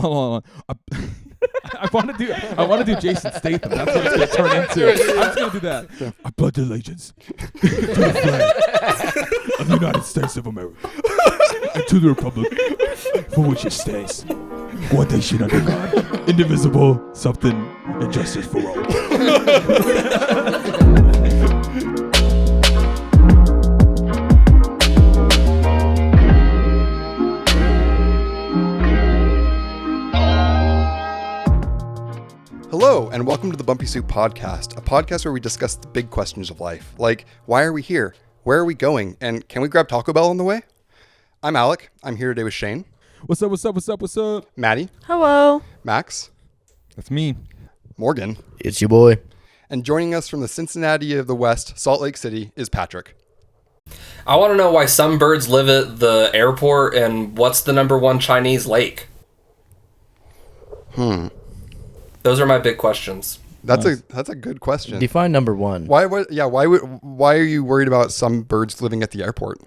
hold on. I want to do Jason Statham. That's what it's going to turn into. I'm just going to do that. I pledge allegiance to the flag of the United States of America and to the republic for which it stands, one nation under God, indivisible, something, and justice for all. Hello, and welcome to the Bumpy Soup Podcast, a podcast where we discuss the big questions of life, like why are we here, where are we going, and can we grab Taco Bell on the way? I'm Alek. I'm here today with Shane. What's up? Maddie. Hello. Max. That's me. Morgan. It's your boy. And joining us from the Cincinnati of the West, Salt Lake City, is Patrick. I want to know why some birds live at the airport and what's the number one Chinese lake? Those are my big questions. That's a good question. Define number one. Why are you worried about some birds living at the airport?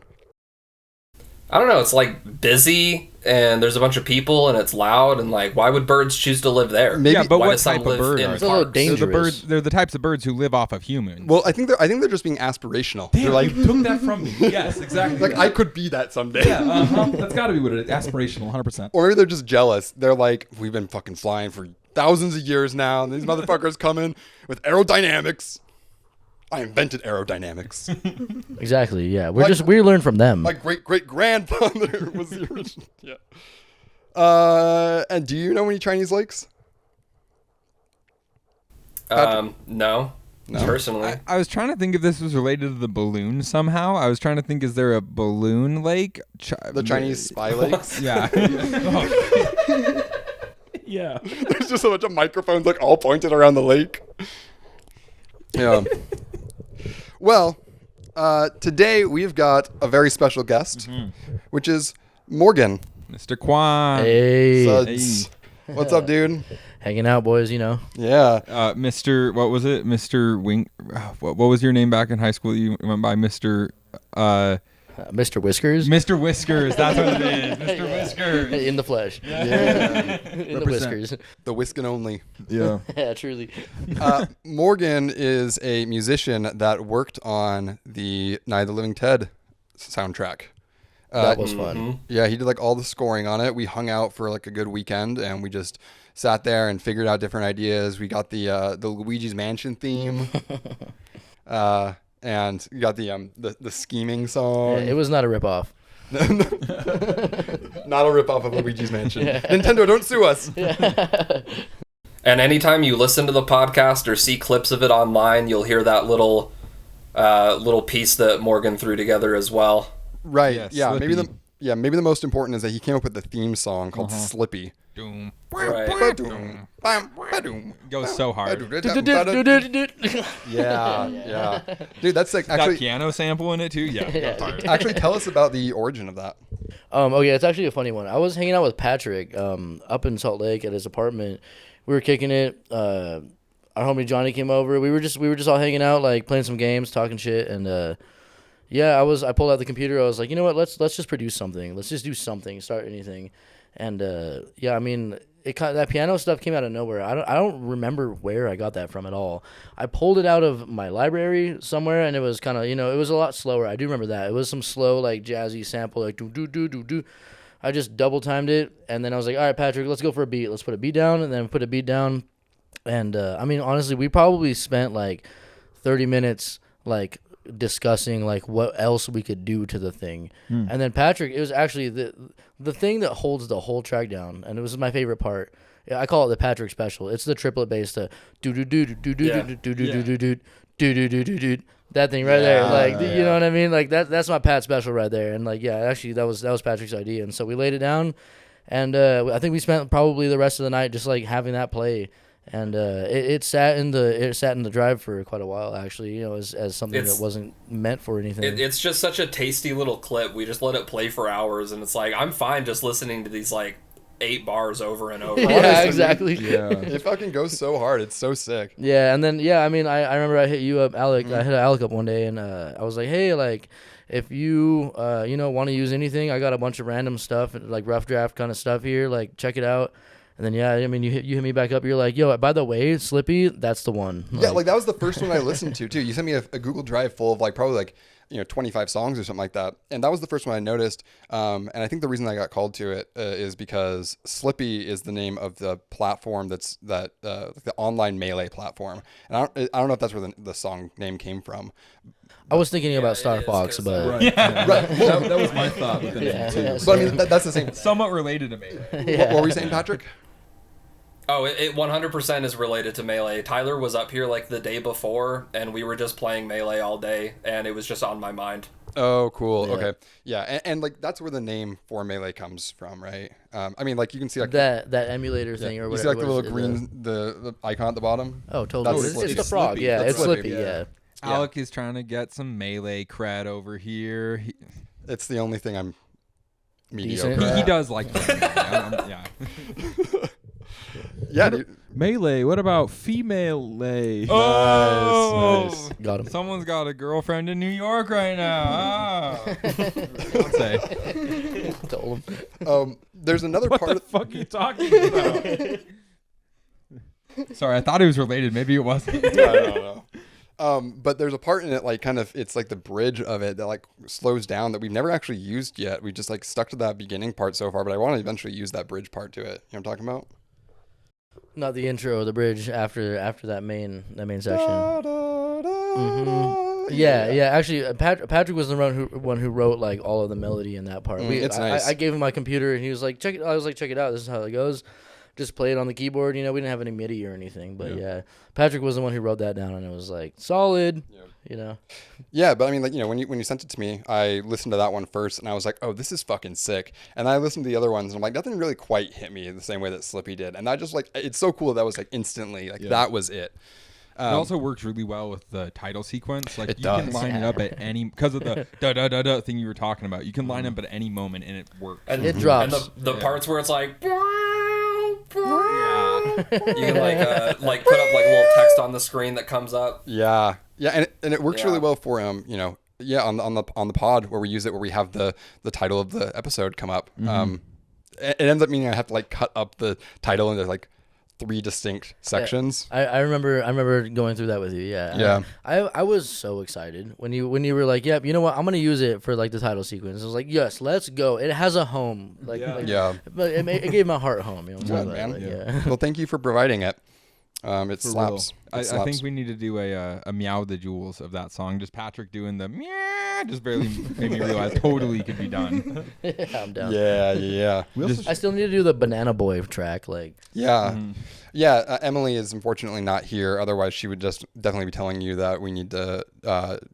I don't know. It's like busy and there's a bunch of people and it's loud and like why would birds choose to live there? Maybe, yeah, but why what does some type of live bird in are It's a little parks? dangerous. They're the types of birds who live off of humans. Well, I think they're just being aspirational. Damn, they're like, you took that from me. Yes, exactly. like I could be that someday. Yeah, that's got to be what it is. Aspirational, 100%. Or maybe they're just jealous. They're like, we've been fucking flying for thousands of years now, and these motherfuckers come in with aerodynamics. I invented aerodynamics. Exactly. Yeah, we learn from them. My great grandfather was the original. Yeah. And do you know any Chinese lakes? No. Personally. I was trying to think if this was related to the balloon somehow. I was trying to think, is there a balloon lake? The Chinese spy lakes? Yeah. Yeah. There's just a bunch of microphones like all pointed around the lake. Yeah. Well, today we've got a very special guest, which is Morgan. Mr. Kwan. Hey, Suds. What's up, dude? hanging out, boys. You know. Yeah. Mr. What was it? Mr. Wing. What was your name back in high school? You went by Mr. Mr. Whiskers. Mr. Whiskers. That's what it is. Mr. Whiskers. In the flesh. Yeah. In the whiskers. The whiskin' only. Yeah. Yeah, truly. Morgan is a musician that worked on the Night of the Living Ted soundtrack. That was fun. Yeah, he did like all the scoring on it. We hung out for like a good weekend, and we just sat there and figured out different ideas. We got the Luigi's Mansion theme, and we got the scheming song. Yeah, it was not a ripoff. Not a ripoff of Luigi's Mansion. Yeah. Nintendo, don't sue us. Yeah. And anytime you listen to the podcast or see clips of it online, you'll hear that little piece that Morgan threw together as well. Right. Yeah, yeah. Maybe the most important is that he came up with the theme song called Slippy. Doom. Right. Goes so hard. Yeah. Dude, that's like That actually piano sample in it too. Yeah. actually tell us about the origin of that. Okay, it's actually a funny one. I was hanging out with Patrick up in Salt Lake at his apartment. We were kicking it. Our homie Johnny came over. We were just all hanging out, like playing some games, talking shit, and I pulled out the computer. I was like, you know what? Let's just produce something. Let's just do something. Start anything. And I mean, that piano stuff came out of nowhere. I don't remember where I got that from at all. I pulled it out of my library somewhere, and it was kind of, it was a lot slower. I do remember that. It was some slow, like jazzy sample, like do do do do do. I just double timed it, and then I was like, all right, Patrick, let's go for a beat. Let's put a beat down, and then put a beat down. And I mean, honestly, we probably spent like 30 minutes like discussing like what else we could do to the thing. And then Patrick, it was actually the thing that holds the whole track down, and it was my favorite part. I call it the Patrick special. It's the triplet bass, the do do do do do do do do do do do do do do do do. That thing right there, like you know what I mean? Like that's my Pat special right there. And like actually that was Patrick's idea, and so we laid it down, and I think we spent probably the rest of the night just like having that play. And it sat in the drive for quite a while, actually, as something that wasn't meant for anything. It's just such a tasty little clip. We just let it play for hours, and it's like I'm fine just listening to these like 8 bars over and over. Yeah, Honestly, exactly. Yeah. It fucking goes so hard. It's so sick. Yeah, and then I mean, I remember I hit you up, Alek. I hit Alek up one day, and I was like, hey, like, if you want to use anything, I got a bunch of random stuff, like rough draft kind of stuff here. Like, check it out. And then I mean, you hit me back up. You're like, yo, by the way, Slippy, that's the one. Yeah, like that was the first one I listened to too. You sent me a Google Drive full of like probably like 25 songs or something like that, and that was the first one I noticed. And I think the reason I got called to it is because Slippy is the name of the platform the online melee platform, and I don't know if that's where the song name came from. I was thinking about Star Fox, but Right. That was my thought with the name too. But I mean that's the same. Somewhat related to me. What were you saying, Patrick? Oh, it 100% is related to Melee. Tyler was up here like the day before, and we were just playing Melee all day, and it was just on my mind. Oh, cool. Yeah. Okay. Yeah, and like that's where the name for Melee comes from, right? I mean, like you can see like that emulator thing or you whatever. see like the what little is it, green the icon at the bottom. Oh, totally. That's It's Slippy. the frog. Slippy. Yeah, That's it's Slippy. Slippy. Yeah. Alek is trying to get some Melee cred over here. It's the only thing I'm mediocre Decent. at. He does like that. Yeah. Yeah, dude. Melee. What about female lay? Nice. Got him. Someone's got a girlfriend in New York right now. I'll say. Told him. There's another What part the fuck are you talking about? Sorry, I thought it was related. Maybe it wasn't. I don't know. But there's a part in it, like kind of, it's like the bridge of it that like slows down that we've never actually used yet. We just like stuck to that beginning part so far, but I want to eventually use that bridge part to it. You know what I'm talking about? Not the intro, the bridge after that main section. Yeah. Actually, Patrick was the one who wrote like all of the melody in that part. It's nice. I gave him my computer and he was like, check it. I was like, check it out. This is how it goes. Just play it on the keyboard. We didn't have any MIDI or anything, but yeah, Patrick was the one who wrote that down, and it was like solid. Yeah, but I mean, like, when you sent it to me, I listened to that one first, and I was like, oh, this is fucking sick. And I listened to the other ones, and I'm like, nothing really quite hit me the same way that Slippy did. And I just like, it's so cool that was like instantly, like that was it. It also works really well with the title sequence. Like It you can does. line it up at any, because of the da da da da thing you were talking about. You can line up at any moment and it works. And It drops. And the parts where it's like, Yeah. you can like put up like little text on the screen that comes up. Yeah, and it works really well for on the pod where we use it, where we have the title of the episode come up. It ends up meaning I have to like cut up the title into like 3 distinct sections. I remember going through that with you. Yeah. I was so excited when you were like, yep, you know what? I'm gonna use it for like the title sequence. I was like, yes, let's go. It has a home. But it gave my heart home. You know what I'm Good, saying? man. Yeah. Well, thank you for providing it. It For slaps. real. It I think slaps. we need to do a Meow the Jewels of that song. Just Patrick doing the meow just barely made me realize totally could be done. Yeah, I'm down. Yeah. I still need to do the Banana Boy track. Like, Yeah. Yeah, Emily is unfortunately not here. Otherwise, she would just definitely be telling you that we need to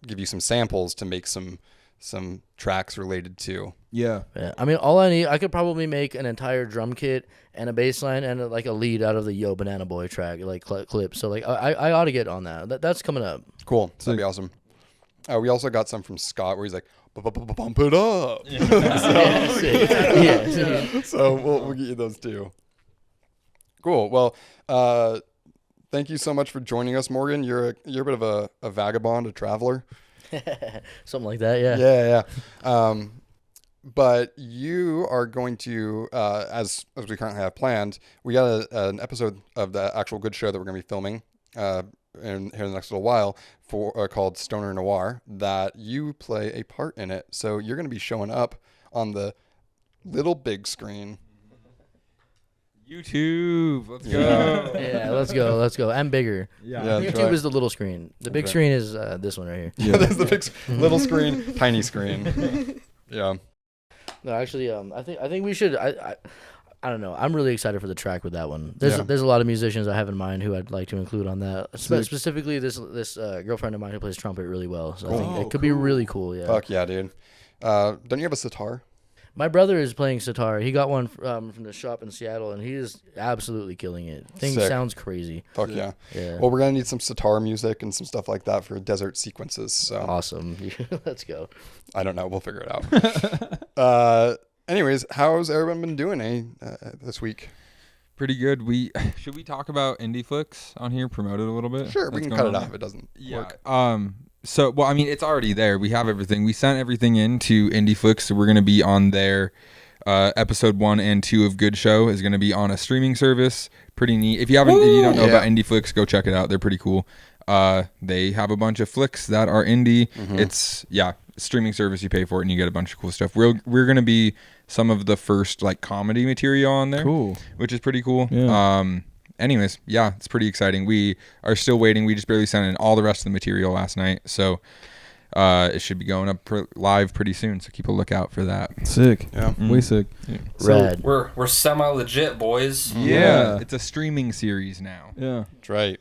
give you some samples to make some tracks related to. Yeah. I mean, all I need, I could probably make an entire drum kit and a bass line and like a lead out of the Yo Banana Boy track, like clip. So like, I ought to get on that. That's coming up. Cool. That'd be awesome. We also got some from Scott where he's like, bump it up. Yeah. So we'll get you those too. Cool. Well, thank you so much for joining us, Morgan. You're a bit of a vagabond, a traveler. Something like that. Yeah. Yeah. But you are going to, as we currently have planned, we got an episode of the actual good show that we're going to be filming here in the next little while called Stoner Noir, that you play a part in it. So you're going to be showing up on the little big screen. YouTube. Let's go. Yeah, let's go. And bigger. Yeah, YouTube that's right. is the little screen. The big screen is this one right here. Yeah, that's the big little screen, tiny screen. Yeah. No, actually, I think we should. I don't know. I'm really excited for the track with that one. There's a lot of musicians I have in mind who I'd like to include on that. Specifically, this girlfriend of mine who plays trumpet really well. So I think it could be really cool. Yeah. Fuck yeah, dude. Don't you have a sitar? My brother is playing sitar. He got one from the shop in Seattle, and he is absolutely killing it. Thing Sick. sounds crazy. Fuck yeah. Yeah. Well, we're gonna need some sitar music and some stuff like that for desert sequences. So Awesome. Let's go. I don't know. We'll figure it out. Anyways, how's everyone been doing this week? Pretty good. Should we talk about indie flicks on here? Promote it a little bit. Sure, we What's can cut going it on off if it doesn't work. So, well, I mean, it's already there. We have everything. We sent everything in to Indie Flicks, so we're going to be on their episode 1 and 2 of Good Show is going to be on a streaming service. Pretty neat. If you don't know about indie flicks, go check it out. They're pretty cool. They have a bunch of flicks that are indie. It's streaming service. You pay for it and you get a bunch of cool stuff. We're going to be some of the first like comedy material on there. Cool. Which is pretty cool. Yeah. Anyways, yeah, it's pretty exciting. We are still waiting. We just barely sent in all the rest of the material last night. So it should be going up live pretty soon, so keep a lookout for that. Sick. Yeah. Way sick. Yeah. Rad. So we're semi-legit, boys. Yeah. It's a streaming series now. Yeah. That's right.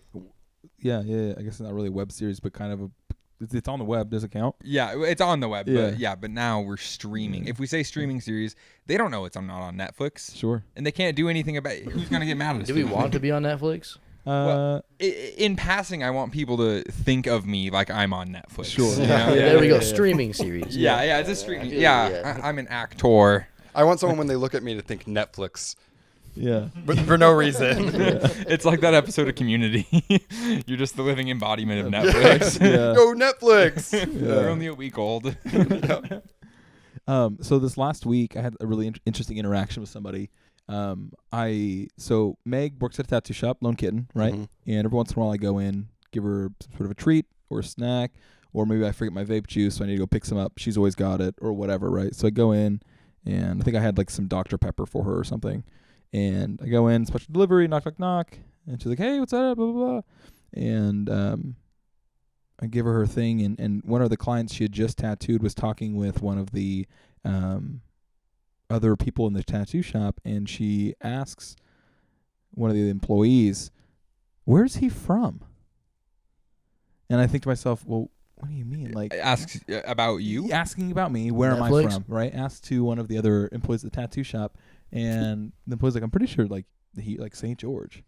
Yeah. I guess it's not really a web series, but kind of it's on the web. Does it count? Yeah, it's on the web. But now we're streaming. If we say streaming series, they don't know it's not on Netflix. Sure. And they can't do anything about it. Who's going to get mad at us? Do we want to be on Netflix? Well, in passing, I want people to think of me like I'm on Netflix. Sure. You know? There we go. Streaming series. Yeah, it's a streaming. I'm an actor. I want someone when they look at me to think Netflix. Yeah. But for no reason. It's like that episode of Community. You're just the living embodiment of Netflix. Go Netflix. You're only a week old. So this last week, I had a really interesting interaction with somebody. So Meg works at a tattoo shop, Lone Kitten, right? And every once in a while I go in, give her some sort of a treat or a snack, or maybe I forget my vape juice, so I need to go pick some up. She's always got it or whatever, right? So I go in, and I think I had like some Dr. Pepper for her or something. And I go in, special delivery, knock, knock, knock. And she's like, hey, what's up, blah, blah, blah. And I give her thing, and one of the clients she had just tattooed was talking with one of the other people in the tattoo shop, and she asks one of the employees, where's he from? And I think to myself, well, what do you mean? Like, asks about you? Asking about me, where am I from, right? Asked to one of the other employees at the tattoo shop, and the employee's like, I'm pretty sure like he like St. George.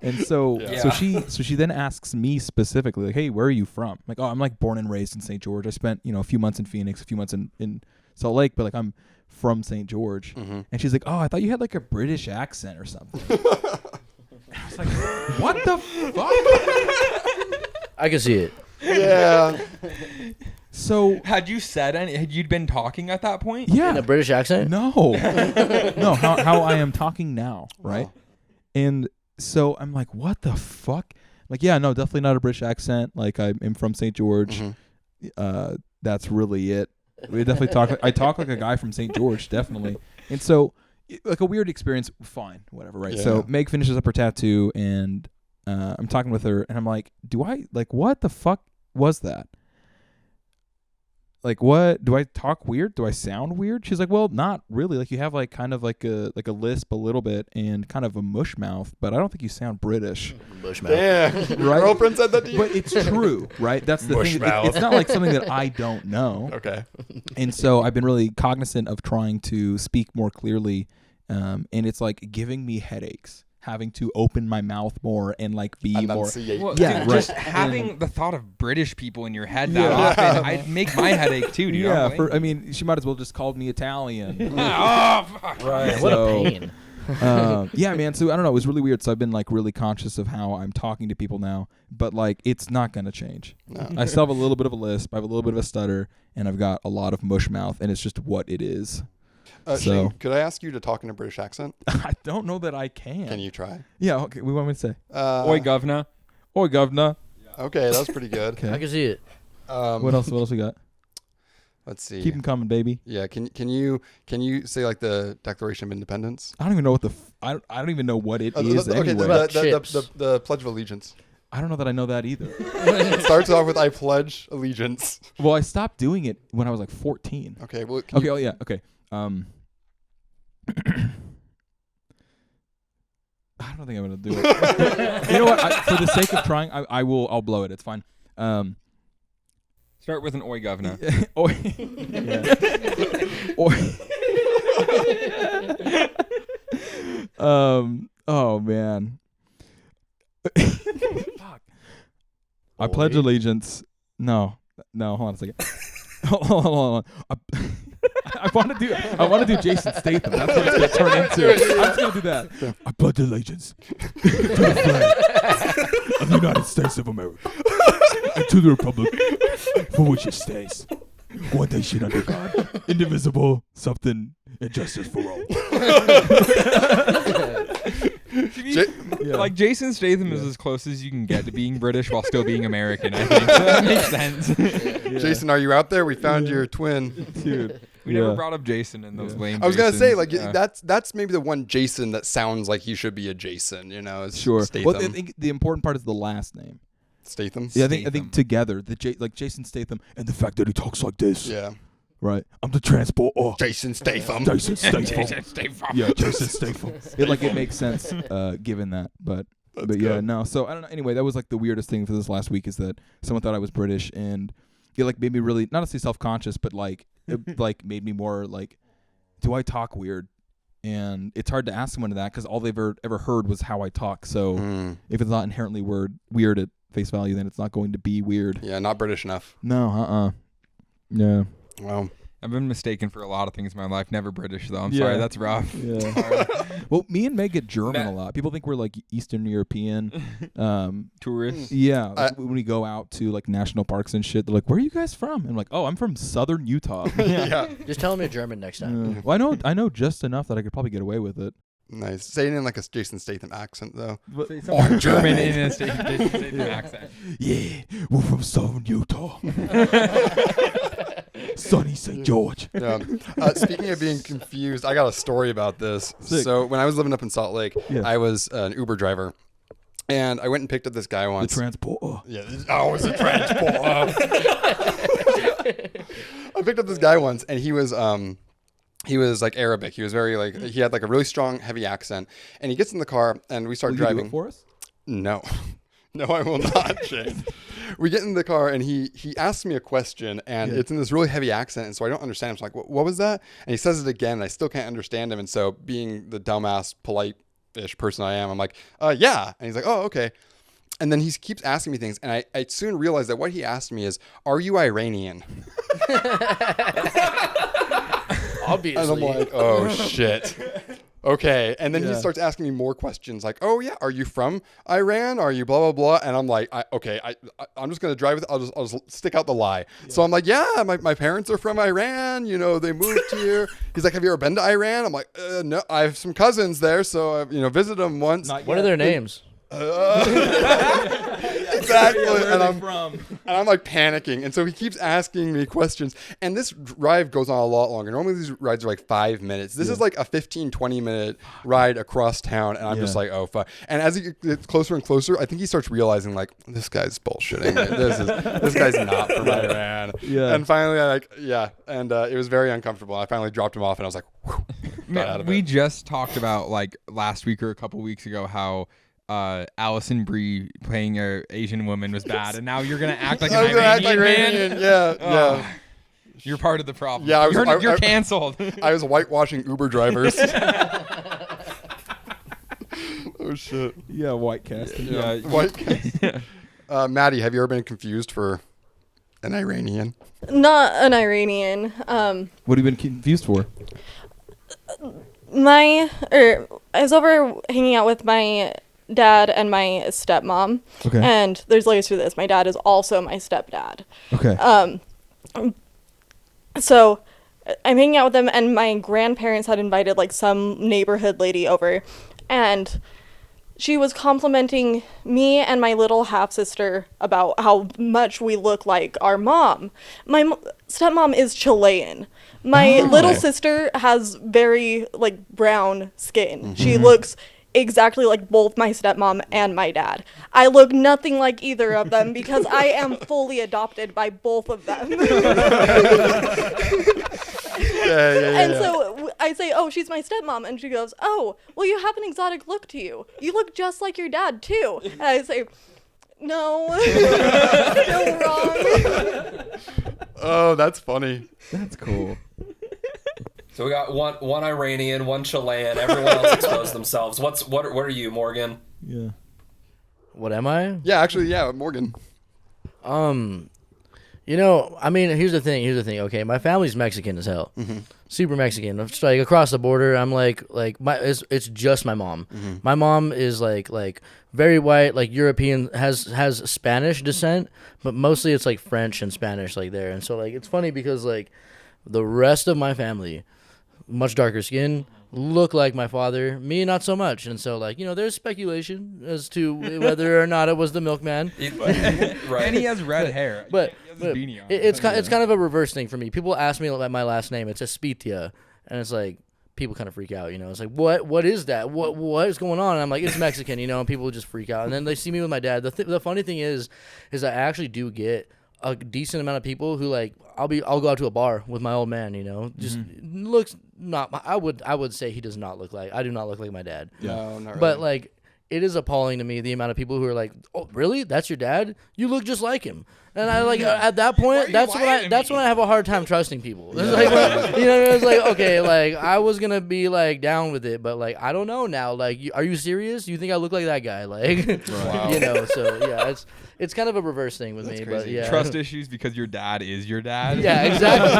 And so so she then asks me specifically, like, hey, where are you from? I'm like, oh, I'm like born and raised in St. George. I spent, a few months in Phoenix, a few months in Salt Lake, but like I'm from St. George. And she's like, oh, I thought you had like a British accent or something. And I was like, what the fuck? I can see it. Yeah. So had you been talking at that point? Yeah. In a British accent? No. No, how I am talking now, right? Wow. And so I'm like, what the fuck? Like, yeah, no, definitely not a British accent. Like, I'm from St. George. That's really it. We definitely talk. I talk like a guy from St. George, definitely. And so, like a weird experience, fine, whatever, right? Yeah. So Meg finishes up her tattoo, and I'm talking with her, and I'm like, what the fuck was that? Like, what? Do I talk weird? Do I sound weird? She's like, well, not really. Like, you have like kind of like a lisp a little bit and kind of a mush mouth, but I don't think you sound British. Mush mouth. Damn. Right? Girlfriend said that to you? But it's true, right? That's the thing. It's not like something that I don't know. Okay. And so I've been really cognizant of trying to speak more clearly, and it's like giving me headaches. Having to open my mouth more and like be more. Well, yeah, dude, just having the thought of British people in your head that often, I'd make my headache too, dude. Yeah, I mean, she might as well just called me Italian. Oh, fuck. Right. What a pain. Yeah, man. So I don't know. It was really weird. So I've been like really conscious of how I'm talking to people now, but like it's not gonna change. No. I still have a little bit of a lisp. I have a little bit of a stutter, and I've got a lot of mush mouth, and it's just what it is. Shane, could I ask you to talk in a British accent? I don't know that I can. Can you try? Yeah, okay. We want me to say. Oi, governor. Oi, governor. Okay, that was pretty good. Okay. I can see it. What else we got? Let's see. Keep them coming, baby. Yeah, can you say like the Declaration of Independence? I don't even know what I don't even know what it is okay, anyway. The Pledge of Allegiance. I don't know that I know that either. It starts off with I pledge allegiance. Well, I stopped doing it when I was like 14. Okay, well okay, yeah, okay. I don't think I'm gonna do it. You know what? For the sake of trying, I'll blow it. It's fine. Start with an oi, governor. Oi. Oi. Oh man. Fuck. I pledge allegiance. No. Hold on a second. Hold on. I want to do Jason Statham. That's what it's going to turn into. I'm just going to do that. I pledge allegiance to the flag of the United States of America and to the republic for which it stands, one nation under God, indivisible, something. and justice for all. Like Jason Statham is as close as you can get to being British while still being American. I think so that makes sense. Jason, are you out there? We found your twin. Dude. We never brought up Jason in those lame. I was gonna say, like, Jasons. that's maybe the one Jason that sounds like he should be a Jason. You know, is Sure. Statham. Well, I think the important part is the last name. Statham. Yeah, I think together, like Jason Statham and the fact that he talks like this. Yeah. Right. I'm the transporter. Jason Statham. Jason Statham. Jason Statham. Yeah, Jason Statham. It makes sense given that, but yeah, good. no. So I don't know. Anyway, that was like the weirdest thing for this last week is that someone thought I was British, and it like made me really not to say self-conscious, but like it like made me more like, do I talk weird? And it's hard to ask someone that because all they've ever heard was how I talk. So if it's not inherently weird at face value, then it's not going to be weird. Yeah, not British enough. No, Yeah. Wow. I've been mistaken for a lot of things in my life. Never British though. I'm Yeah. sorry. That's rough. Yeah. Well, me and Meg get German a lot. People think we're like Eastern European. Tourists. Yeah. When we go out to like national parks and shit, they're like, "Where are you guys from?" And I'm like, "Oh, I'm from Southern Utah." Yeah. Just tell him you're German next time. Well, I know just enough that I could probably get away with it. Nice. Say it in like a Jason Statham accent though. Or German in a Statham accent. Yeah, we're from Southern Utah. Sunny St. George. Yeah. Speaking of being confused, I got a story about this. Sick. So when I was living up in Salt Lake, Yeah. I was an Uber driver, and I went and picked up this guy The once. transporter. Yeah, I was a transporter. I picked up this guy once, and he was like Arabic. He was very like he had like a really strong, heavy accent. And he gets in the car, and we start Will you do driving. it for us? No, no, I will not, Shane. We get in the car, and he asks me a question, and it's in this really heavy accent, and so I don't understand. I'm just like, what was that? And he says it again, and I still can't understand him. And so, being the dumbass, polite-ish person I am, I'm like, yeah. And he's like, oh, okay. And then he keeps asking me things, and I soon realized that what he asked me is, are you Iranian? Obviously. And I'm like, oh, shit. Okay. And then he starts asking me more questions like, oh, yeah, are you from Iran? Are you blah, blah, blah? And I'm like, I'm just going to drive with it. I'll just stick out the lie. Yeah. So I'm like, yeah, my parents are from Iran. You know, they moved here. He's like, have you ever been to Iran? I'm like, no, I have some cousins there. So I've, visited them once. What are their names? Exactly. And I'm like panicking. And so he keeps asking me questions. And this drive goes on a lot longer. Normally these rides are like 5 minutes. This is like a 15-20 minute ride across town. And I'm just like, oh fuck. And as he gets closer and closer, I think he starts realizing like, this guy's bullshitting. This guy's not from Iran. Yeah. And finally it was very uncomfortable. I finally dropped him off and I was like, whew, got out of we it. just talked about like last week or a couple weeks ago how Allison Brie playing a Asian woman was bad, and now you're gonna act like an Iranian man. Yeah. You're part of the problem. Yeah, you're canceled. I was whitewashing Uber drivers. Oh shit. Yeah, white casting. Yeah, white casting. Maddie, have you ever been confused for an Iranian? Not an Iranian. What have you been confused for? I was over hanging out with my dad and my stepmom. Okay. And there's layers to this. My dad is also my stepdad. Okay. So I'm hanging out with them, and my grandparents had invited like some neighborhood lady over, and she was complimenting me and my little half-sister about how much we look like our mom. My stepmom is Chilean. My little sister has very like brown skin. Mm-hmm. She looks exactly like both my stepmom and my dad. I look nothing like either of them because I am fully adopted by both of them. And so I say, oh, she's my stepmom. And she goes, oh, well, you have an exotic look to you. You look just like your dad, too. And I say, no, still wrong. Oh, that's funny. That's cool. So we got one Iranian, one Chilean. Everyone else exposed themselves. What are you, Morgan? Yeah. What am I? Yeah, actually, yeah, Morgan. Here's the thing. Okay, my family's Mexican as hell, super Mexican. It's like across the border. I'm it's just my mom. Mm-hmm. My mom is like very white, like European, has Spanish descent, but mostly it's like French and Spanish like there. And so like it's funny because like the rest of my family much darker skin, look like my father. Me, not so much. And so, like, there's speculation as to whether or not it was the milkman. Right. And he has red hair. But, He has a beanie on. it's kind of a reverse thing for me. People ask me my last name. It's Espitia, and it's like people kind of freak out. It's like what is that? What is going on? And I'm like, it's Mexican, and people just freak out. And then they see me with my dad. The funny thing is I actually do get a decent amount of people who like I'll go out to a bar with my old man. Just looks not. I would say he does not look like. I do not look like my dad. No, not really. But like, it is appalling to me the amount of people who are like, "Oh, really? That's your dad? You look just like him." And I like at that point, that's when I have a hard time trusting people. It's like, it's like, okay, like I was gonna be like down with it, but like I don't know now. Like, are you serious? You think I look like that guy? Like, Wow. So yeah, it's kind of a reverse thing with me. But yeah, Trust issues because your dad is your dad. Yeah, exactly.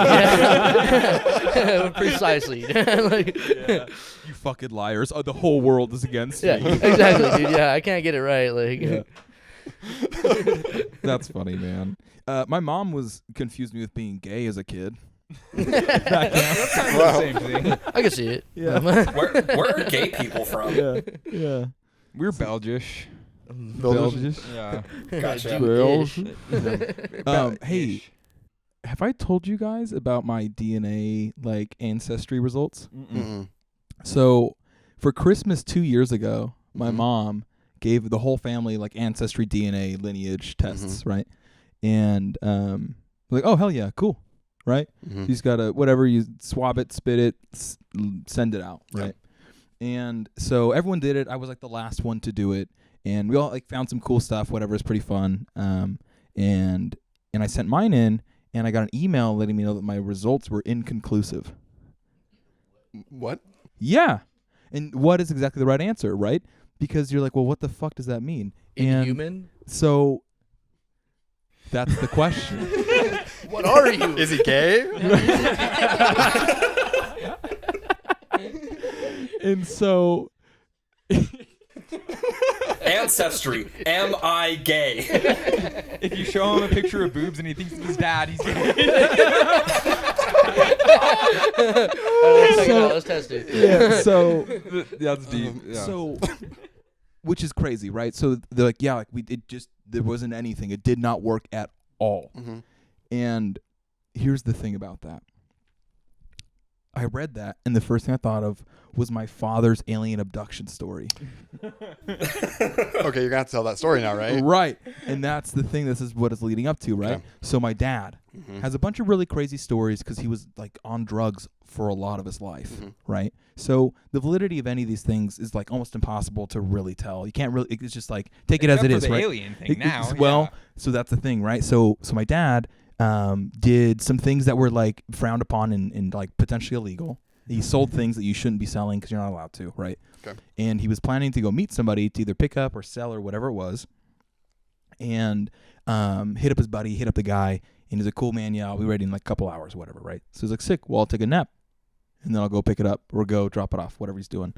Yeah. Precisely. Like, You fucking liars. The whole world is against yeah, me. exactly, dude. Yeah, I can't get it right. Like, Yeah. That's funny, man. My mom was confused me with being gay as a kid. That's kind of the same thing. I can see it. Yeah. Where are gay people from? Yeah. We're Belgish. Belgish? Yeah. Gotcha. Hey, have I told you guys about my DNA like ancestry results? Mm-mm. So, for Christmas 2 years ago, my mom gave the whole family like ancestry DNA lineage tests, right? And like, oh hell yeah, cool, right? She's got a whatever, you swab it, spit it, send it out, right? And so everyone did it. I was like the last one to do it, and we all like found some cool stuff. Whatever, it's pretty fun. And I sent mine in, and I got an email letting me know that my results were inconclusive. What? Yeah. And what is exactly the right answer, right? Because you're like, well, what the fuck does that mean? Inhuman? So that's the question. What are you? Is he gay? And so Ancestry. Am I gay? If you show him a picture of boobs and he thinks it's his dad, he's gay. Let's check it out. Let's test it. yeah, so That's deep. Yeah. so which is crazy, right? So they're like, yeah, like there wasn't anything. It did not work at all. And here's the thing about that. I read that, and the first thing I thought of was my father's alien abduction story. Okay, you're gonna have to tell that story now, right? Right. And that's the thing. This is what it's leading up to, right? Okay. So my dad has a bunch of really crazy stories because he was like on drugs for a lot of his life, right? So the validity of any of these things is like almost impossible to really tell. You can't really. It's just like take it as it Except is, for the right? alien thing now. Well, so that's the thing, right? So my dad did some things that were like frowned upon and like potentially illegal. He sold things that you shouldn't be selling because you're not allowed to, right? Okay. And he was planning to go meet somebody to either pick up or sell or whatever it was. And hit up his buddy, hit up the guy, and he's like, cool, man, yeah, I'll be ready in like a couple hours, whatever, right? So he's like, sick, well, I'll take a nap, and then I'll go pick it up or go drop it off, whatever he's doing.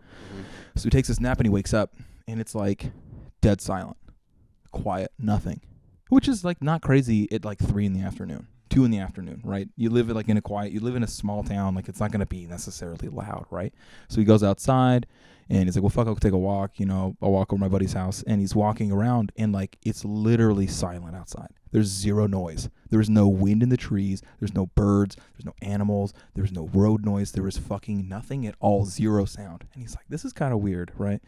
So he takes this nap and he wakes up, and it's like dead silent, quiet, nothing, which is like not crazy at like 3 in the afternoon. 2 in the afternoon, right? You live like you live in a small town, like it's not going to be necessarily loud, right? So he goes outside and he's like, well, fuck, I'll take a walk, I'll walk over to my buddy's house, and he's walking around and like, it's literally silent outside. There's zero noise. There's no wind in the trees. There's no birds. There's no animals. There's no road noise. There is fucking nothing at all, zero sound. And he's like, this is kind of weird, right?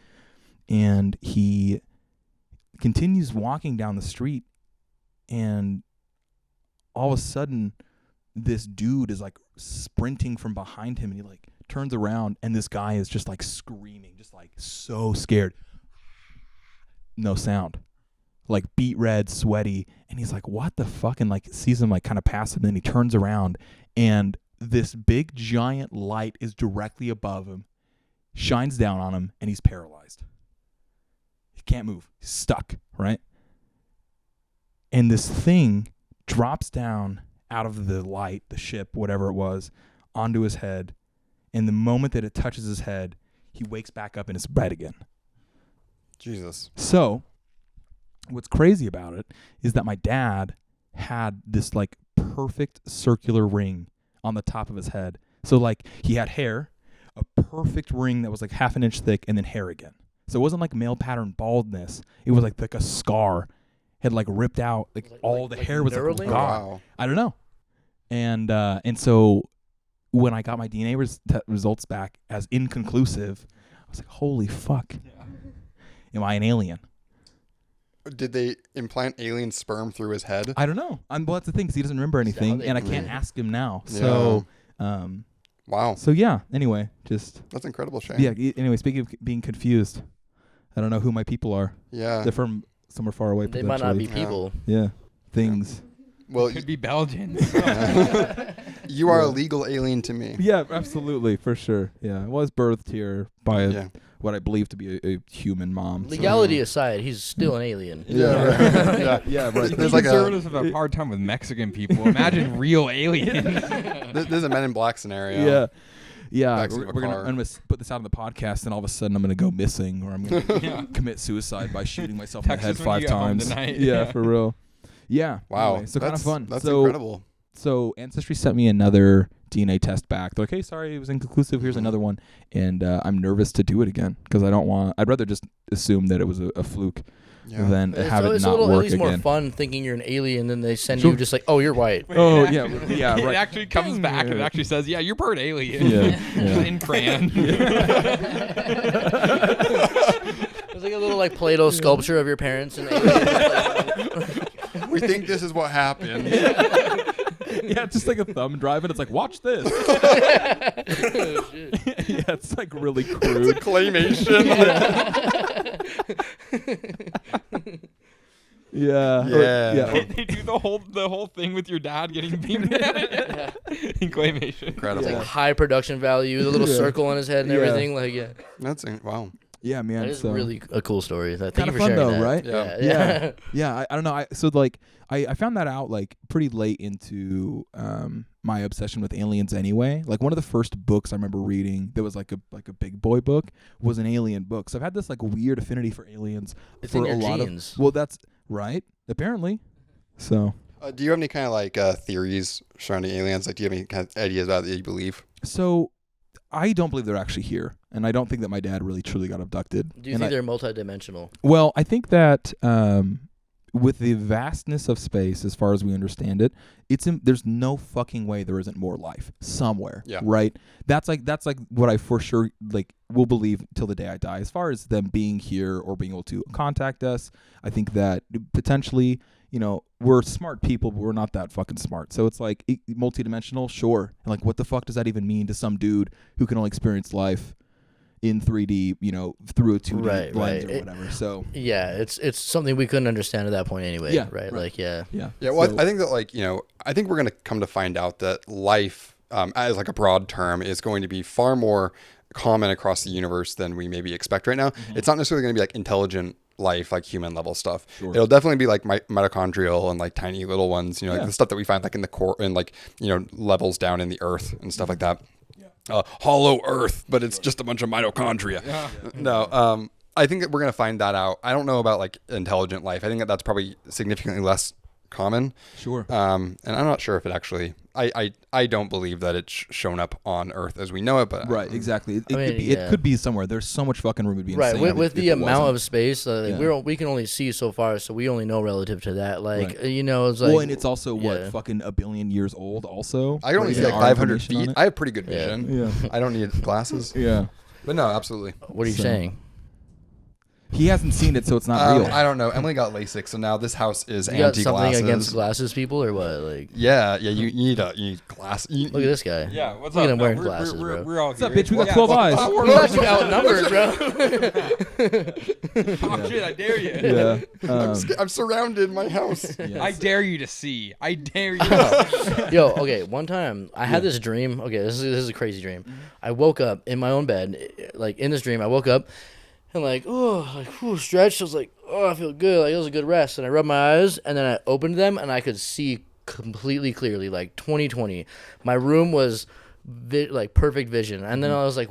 And he continues walking down the street, and all of a sudden, this dude is like sprinting from behind him, and he like turns around, and this guy is just like screaming, just like so scared. No sound. Like beet red, sweaty, and he's like, what the fuck? And like sees him like kind of pass him, and then he turns around, and this big giant light is directly above him, shines down on him, and he's paralyzed. He can't move. He's stuck, right? And this thing drops down out of the light, the ship, whatever it was, onto his head. And the moment that it touches his head, he wakes back up in his bed again. Jesus. So, what's crazy about it is that my dad had this like perfect circular ring on the top of his head. So like he had hair, perfect ring that was like half an inch thick and then hair again. So it wasn't like male pattern baldness. It was like a scar had like ripped out. Like all the hair was like Neuralink? gone. Wow. I don't know. And so when I got my DNA results back as inconclusive, I was like, holy fuck. Am I an alien? Did they implant alien sperm through his head? I don't know. Well, that's the thing, because he doesn't remember anything, and I can't ask him now. So, Wow. so yeah. Anyway, just That's incredible, Shane. yeah. Anyway, speaking of being confused, I don't know who my people are. Yeah. They're from somewhere far away. They might not be potentially. people. Yeah, things. Well, Could be Belgian. you are a legal alien to me. Yeah, absolutely, for sure. Yeah, I was birthed here by Yeah. what I believe to be a human mom. So. Legality aside, he's still an alien. Yeah. yeah, yeah, right. There's like Conservatives have a hard time with Mexican people. Imagine real aliens. There's a Men in Black scenario. Yeah. Yeah, Backseat we're of a gonna, car. I'm gonna put this out on the podcast, and all of a sudden I'm gonna go missing, or I'm gonna commit suicide by shooting myself in the Text head us when you 5 get home times. tonight. Yeah, for real. Yeah. Wow. Anyway, so kind of fun. That's so, incredible. So Ancestry sent me another DNA test back. They're like, hey, sorry, it was inconclusive. Here's another one, and I'm nervous to do it again because I don't want. I'd rather just assume that it was a fluke Yeah. than have it It's not a little at work least again. more fun thinking you're an alien than they send Sure. you just like, oh, you're white. Oh yeah, yeah, It right. actually comes back and it actually says, yeah, you're part alien. Yeah, yeah. In crayon. It's like a little like Play-Doh sculpture of your parents and aliens. We think this is what happened. Yeah, it's just like a thumb drive, and it's like, watch this. Yeah, it's like really crude. Claymation. Yeah. Yeah. They do the whole thing with your dad getting beamed at it. In claymation. Incredible. Like high production value, the little Yeah. circle on his head and Yeah. everything. Like, yeah, Wow. Yeah, man. that is so. really a cool story. Thank Kind you of for fun sharing though, that. right? Yeah. Yeah. Yeah, I don't know. So like I found that out like pretty late into my obsession with aliens anyway. Like one of the first books I remember reading that was like a big boy book was an alien book. So I've had this like weird affinity for aliens It's for in your a lot genes. of. Well, that's right. Apparently. So Do you have any kind of like theories surrounding aliens? Like, do you have any kind of ideas about it that you believe? I don't believe they're actually here, and I don't think that my dad really truly got abducted. Do you think they're multidimensional? Well, I think that with the vastness of space, as far as we understand it, there's no fucking way there isn't more life somewhere. Yeah. Right. That's like what I for sure like will believe till the day I die. As far as them being here or being able to contact us, I think that potentially, we're smart people, but we're not that fucking smart. So it's like multidimensional, sure. And like, what the fuck does that even mean to some dude who can only experience life in 3D, through a 2D lens or whatever. So Yeah, it's something we couldn't understand at that point anyway. Yeah, Right. right. Like, yeah. yeah. Yeah. Well, So- I think that I think we're going to come to find out that life, as like a broad term, is going to be far more common across the universe than we maybe expect right now. Mm-hmm. It's not necessarily going to be like intelligent life, like human level stuff. Sure. It'll definitely be like mitochondrial and like tiny little ones, like the stuff that we find like in the core and like, levels down in the earth and stuff like that. Hollow earth, but it's just a bunch of mitochondria. No, I think that we're going to find that out. I don't know about like intelligent life. I think that that's probably significantly less common. Sure. And I'm not sure if it actually. I don't believe that it's shown up on Earth as we know it, but Right, exactly. It, I mean, it could be somewhere. There's so much fucking room to be Right, insane. with the amount of space, Yeah. we can only see so far, so we only know relative to that. Like, Right. it's like, well, and it's also yeah. fucking a billion years old. Also, I can only Or see even like our 500 information on feet. it. I have pretty good Yeah. vision. Yeah, I don't need glasses. yeah. But no, absolutely. what are you So- saying? He hasn't seen it, so it's not real. I don't know. Emily got LASIK, so now this house is You got anti-glasses. something against glasses people or what? Like, Yeah. You need glass. look at this guy. Yeah, what's Look up? at him wearing we're, glasses, we're, bro. we're all What's up, here. bitch? We got Yeah, 12 eyes. We're not outnumbered, bro. Talk shit, I dare you. Yeah. I'm surrounded in my house. I dare you to see. I dare you. Yo, okay, one time I had this dream. Okay, this is a crazy dream. I woke up in my own bed. Like, in this dream, I woke up and stretched. I was like, oh, I feel good. Like, it was a good rest. And I rubbed my eyes, and then I opened them, and I could see completely clearly, like 20/20. My room was like perfect vision. And then I was like,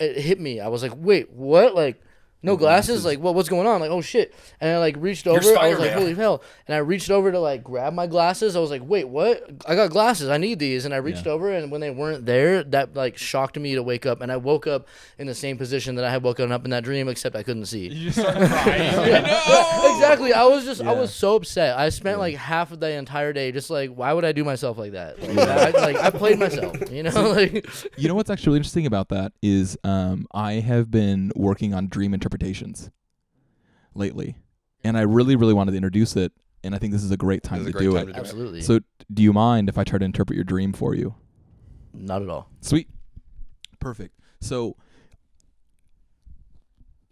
it hit me. I was like, wait, what? Like, No glasses? Like, what's going on? Like, oh shit. And I like reached over. I was like, holy hell. And I reached over to like grab my glasses. I was like, wait, what? I got glasses. I need these. And I reached over, and when they weren't there, that like shocked me to wake up. And I woke up in the same position that I had woken up in that dream, except I couldn't see. You just started crying. Yeah, exactly. I was so upset. I spent like half of the entire day just like, why would I do myself like that? Like, I played myself, you know? Like, you know what's actually really interesting about that is I have been working on dream interpretations lately, and I really, really wanted to introduce it, and I think this is a great time to do it. Absolutely. So do you mind if I try to interpret your dream for you? Not at all. Sweet. Perfect. So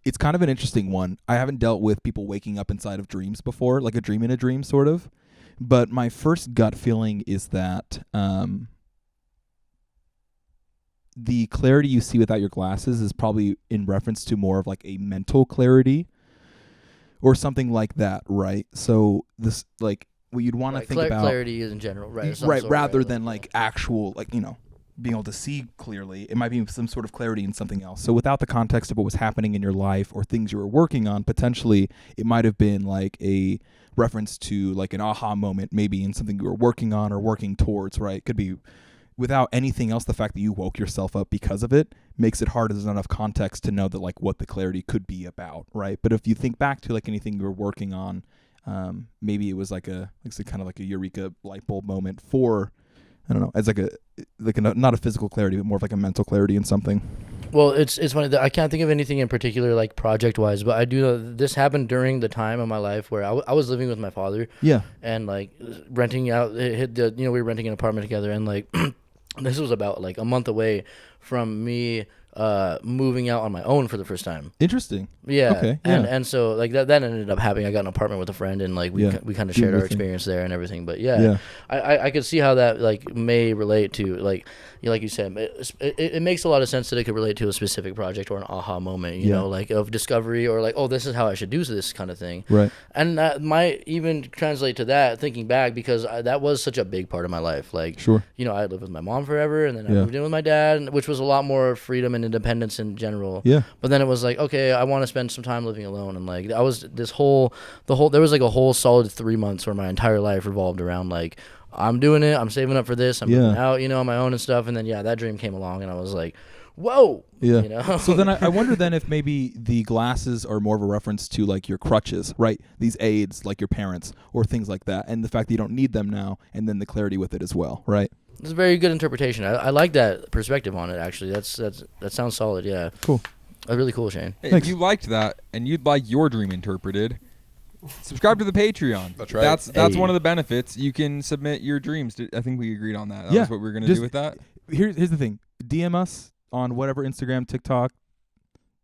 it's kind of an interesting one. I haven't dealt with people waking up inside of dreams before, like a dream in a dream sort of, but my first gut feeling is that the clarity you see without your glasses is probably in reference to more of like a mental clarity or something like that, right? So this, like, what you'd want to think about clarity is in general, right? Right, rather than like actual, like, you know, being able to see clearly. It might be some sort of clarity in something else. So without the context of what was happening in your life or things you were working on, potentially it might have been like a reference to like an aha moment, maybe in something you were working on or working towards, right? Could be without anything else. The fact that you woke yourself up because of it makes it hard. There's not enough context to know that like what the clarity could be about, right? But if you think back to like anything you were working on, maybe it was like kind of like a eureka light bulb moment for, I don't know, as like a not a physical clarity, but more of like a mental clarity in something. Well, it's funny that I can't think of anything in particular like project wise, but I do know this happened during the time of my life where I was living with my father. Yeah. And like renting out, we were renting an apartment together, and like this was about like a month away from me moving out on my own for the first time. Interesting. Yeah. Okay. And so like that ended up happening. I got an apartment with a friend, and like we kind of shared our experience there and everything. But I could see how that like may relate to like you said, it makes a lot of sense that it could relate to a specific project or an aha moment, you know, like of discovery, or like, oh, this is how I should do this kind of thing. Right. And that might even translate to that thinking back, because that was such a big part of my life. Like, sure, you know, I lived with my mom forever, and then I moved in with my dad, which was a lot more freedom and independence in general. Yeah. But then it was like, okay, I want to spend some time living alone, and like there was like a whole solid 3 months where my entire life revolved around like, I'm doing it, I'm saving up for this, I'm moving out, you know, on my own and stuff. And then that dream came along, and I was like, whoa. Yeah. You know? So then I wonder then if maybe the glasses are more of a reference to like your crutches, right? These aids, like your parents or things like that, and the fact that you don't need them now, and then the clarity with it as well, right? It's a very good interpretation. I like that perspective on it, actually. That sounds solid, yeah. Cool. Really cool, Shane. Hey, if you liked that and you'd like your dream interpreted, subscribe to the Patreon. That's right. That's one of the benefits. You can submit your dreams. I think we agreed on that. That was what we were going to do with that. Here's the thing. DM us on whatever, Instagram, TikTok,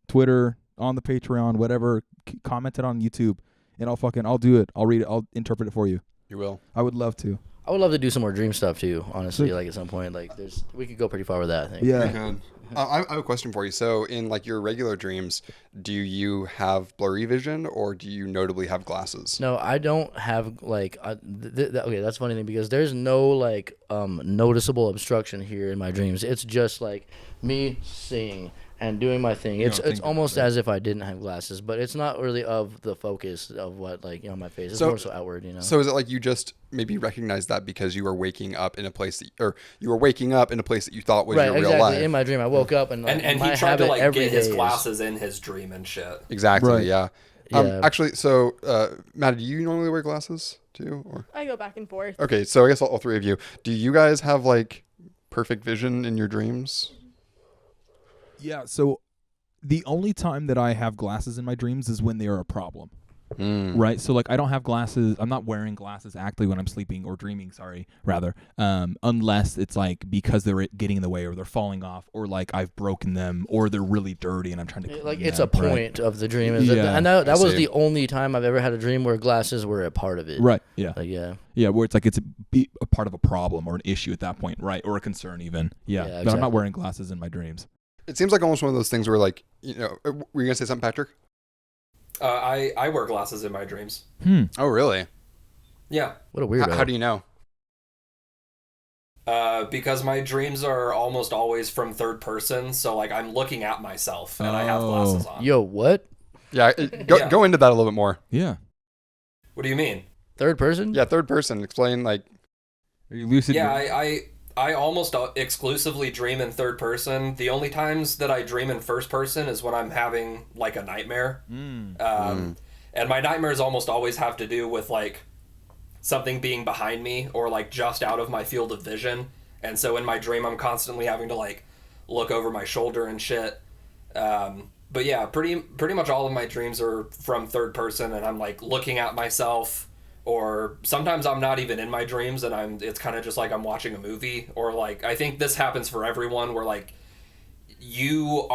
Twitter, on the Patreon, whatever. Comment it on YouTube, and I'll do it. I'll read it. I'll interpret it for you. You will. I would love to. I would love to do some more dream stuff too, honestly. Like at some point, like we could go pretty far with that, I think. Yeah. I have a question for you. So in like your regular dreams, do you have blurry vision, or do you notably have glasses? No, I don't have like okay, that's a funny thing, because there's no like noticeable obstruction here in my dreams. It's just like me seeing and doing my thing. It's almost as if I didn't have glasses, but it's not really of the focus of what, like, you know, my face. It's more so outward, you know. So is it like you just maybe recognize that because you were waking up in a place that you thought was your real life? In my dream, I woke up and he tried to like get his glasses in his dream and shit. Exactly. Right. Yeah. Actually, so Matt, do you normally wear glasses too? Or? I go back and forth. Okay, so I guess all three of you. Do you guys have like perfect vision in your dreams? Yeah, so the only time that I have glasses in my dreams is when they are a problem, right? So, like, I don't have glasses. I'm not wearing glasses actively when I'm sleeping or dreaming, unless it's, like, because they're getting in the way, or they're falling off, or, like, I've broken them, or they're really dirty and I'm trying to clean like, it's them, a point of the dream. And that was the only time I've ever had a dream where glasses were a part of it. Right, yeah. Like, yeah. Yeah, where it's like it's a part of a problem or an issue at that point, right? Or a concern even. Yeah, exactly. But I'm not wearing glasses in my dreams. It seems like almost one of those things where, like, you know, were you going to say something, Patrick? I wear glasses in my dreams. Oh, really? Yeah. What a weirdo. How do you know? Because my dreams are almost always from third person, so, like, I'm looking at myself, and I have glasses on. Yo, what? Yeah, go into that a little bit more. Yeah. What do you mean? Third person? Yeah, third person. Explain like. Are you lucid? Yeah, I almost exclusively dream in third person. The only times that I dream in first person is when I'm having like a nightmare. And my nightmares almost always have to do with like something being behind me or like just out of my field of vision. And so in my dream, I'm constantly having to like look over my shoulder and shit. But yeah, pretty much all of my dreams are from third person, and I'm like looking at myself, or sometimes I'm not even in my dreams and it's kind of just like I'm watching a movie, or like I think this happens for everyone where like you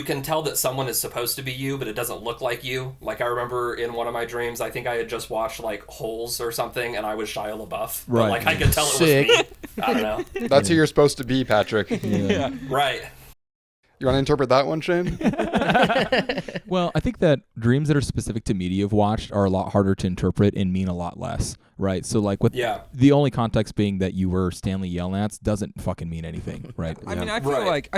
can tell that someone is supposed to be you, but it doesn't look like you. Like I remember in one of my dreams, I think I had just watched like Holes or something, and I was Shia LaBeouf. Right. But, like I could tell it was me. I don't know. That's who you're supposed to be, Patrick. Yeah. Right. You want to interpret that one, Shane? Well, I think that dreams that are specific to media you've watched are a lot harder to interpret and mean a lot less, right? So, like, with the only context being that you were Stanley Yelnats doesn't fucking mean anything, right? I mean, I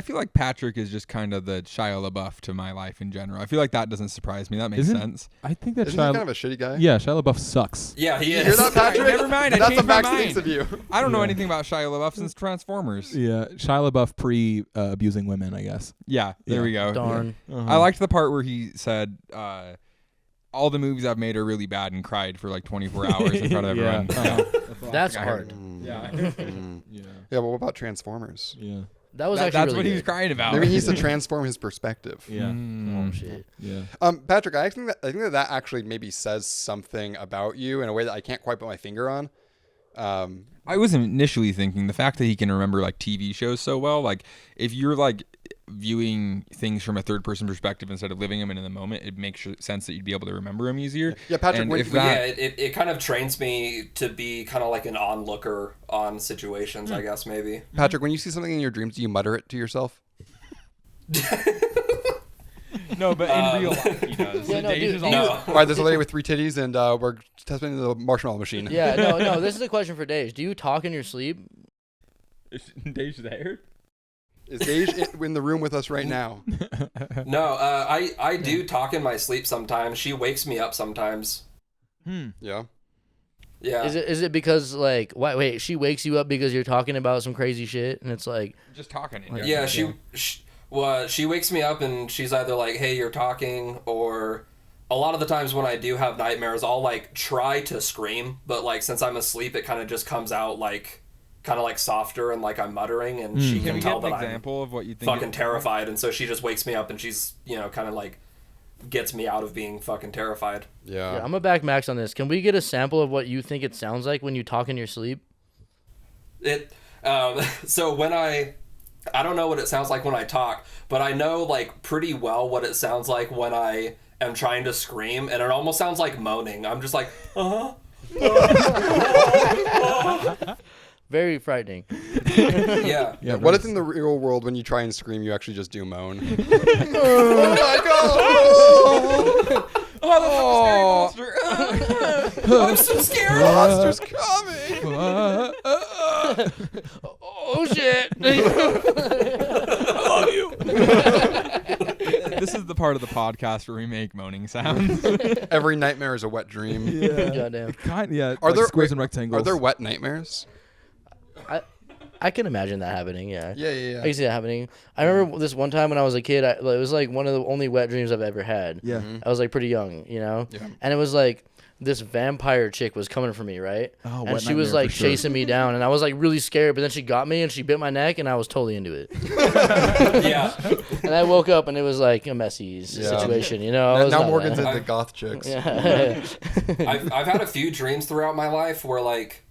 feel like Patrick is just kind of the Shia LaBeouf to my life in general. I feel like that doesn't surprise me. That makes sense. I think that Isn't he kind of a shitty guy? Yeah, Shia LaBeouf sucks. Yeah, he You is. hear that, Patrick? Never mind, I That's changed what my Max thinks mind. of you. I don't know anything about Shia LaBeouf since Transformers. Yeah, Shia LaBeouf abusing women, I guess. Yeah, there we go. Darn. I liked the part where he said, all the movies I've made are really bad, and cried for like 24 hours in front of everyone. That's hard. Yeah. Yeah, but what about Transformers? Yeah. That was actually That's really what he was good. crying about. Maybe he needs to transform his perspective. Yeah. Oh shit. Yeah. Patrick, I think that actually maybe says something about you in a way that I can't quite put my finger on. I was initially thinking the fact that he can remember like TV shows so well, like if you're like viewing things from a third person perspective instead of living them in the moment, it makes sense that you'd be able to remember them easier. Yeah, Patrick, it kind of trains me to be kind of like an onlooker on situations, I guess, maybe. Patrick, when you see something in your dreams, do you mutter it to yourself? No, but in real life he does. Yeah, no, Dave dude, is no. always- All right, there's a lady with 3 titties, and we're testing the marshmallow machine. Yeah, no. This is a question for Dave. Do you talk in your sleep? Dave's there. Is Dej in the room with us right now? No, I do talk in my sleep sometimes. She wakes me up sometimes. Yeah. Yeah. Is it because like wait she wakes you up because you're talking about some crazy shit and it's like Just talking. Yeah, she wakes me up and she's either like, hey, you're talking, or a lot of the times when I do have nightmares, I'll like try to scream, but like since I'm asleep, it kind of just comes out like kind of like softer and like I'm muttering, and she can tell that I'm example of what you think fucking terrified, and so she just wakes me up and she's, you know, kind of like gets me out of being fucking terrified. Yeah. I'm gonna back Max on this. Can we get a sample of what you think it sounds like when you talk in your sleep? So when I don't know what it sounds like when I talk, but I know like pretty well what it sounds like when I am trying to scream, and it almost sounds like moaning. I'm just like, Very frightening. yeah. Yeah. What if in the real world, when you try and scream, you actually just do moan? Oh my god! I'm so scared. Monster's coming! Oh shit! This is the part of the podcast where we make moaning sounds. Every nightmare is a wet dream. Goddamn. Are there squares and rectangles? Are there wet nightmares? I can imagine that happening. Yeah. Yeah. I can see that happening. I remember this one time when I was a kid. It was like one of the only wet dreams I've ever had. Yeah. I was like pretty young, you know. Yeah. And it was like this vampire chick was coming for me, right? Oh, and wet she was nightmare like for sure. chasing me down, and I was like really scared. But then she got me and she bit my neck, and I was totally into it. Yeah. And I woke up and it was like a messy situation, you know. I was Now not Morgan's mad. into goth chicks. Yeah. I've had a few dreams throughout my life where like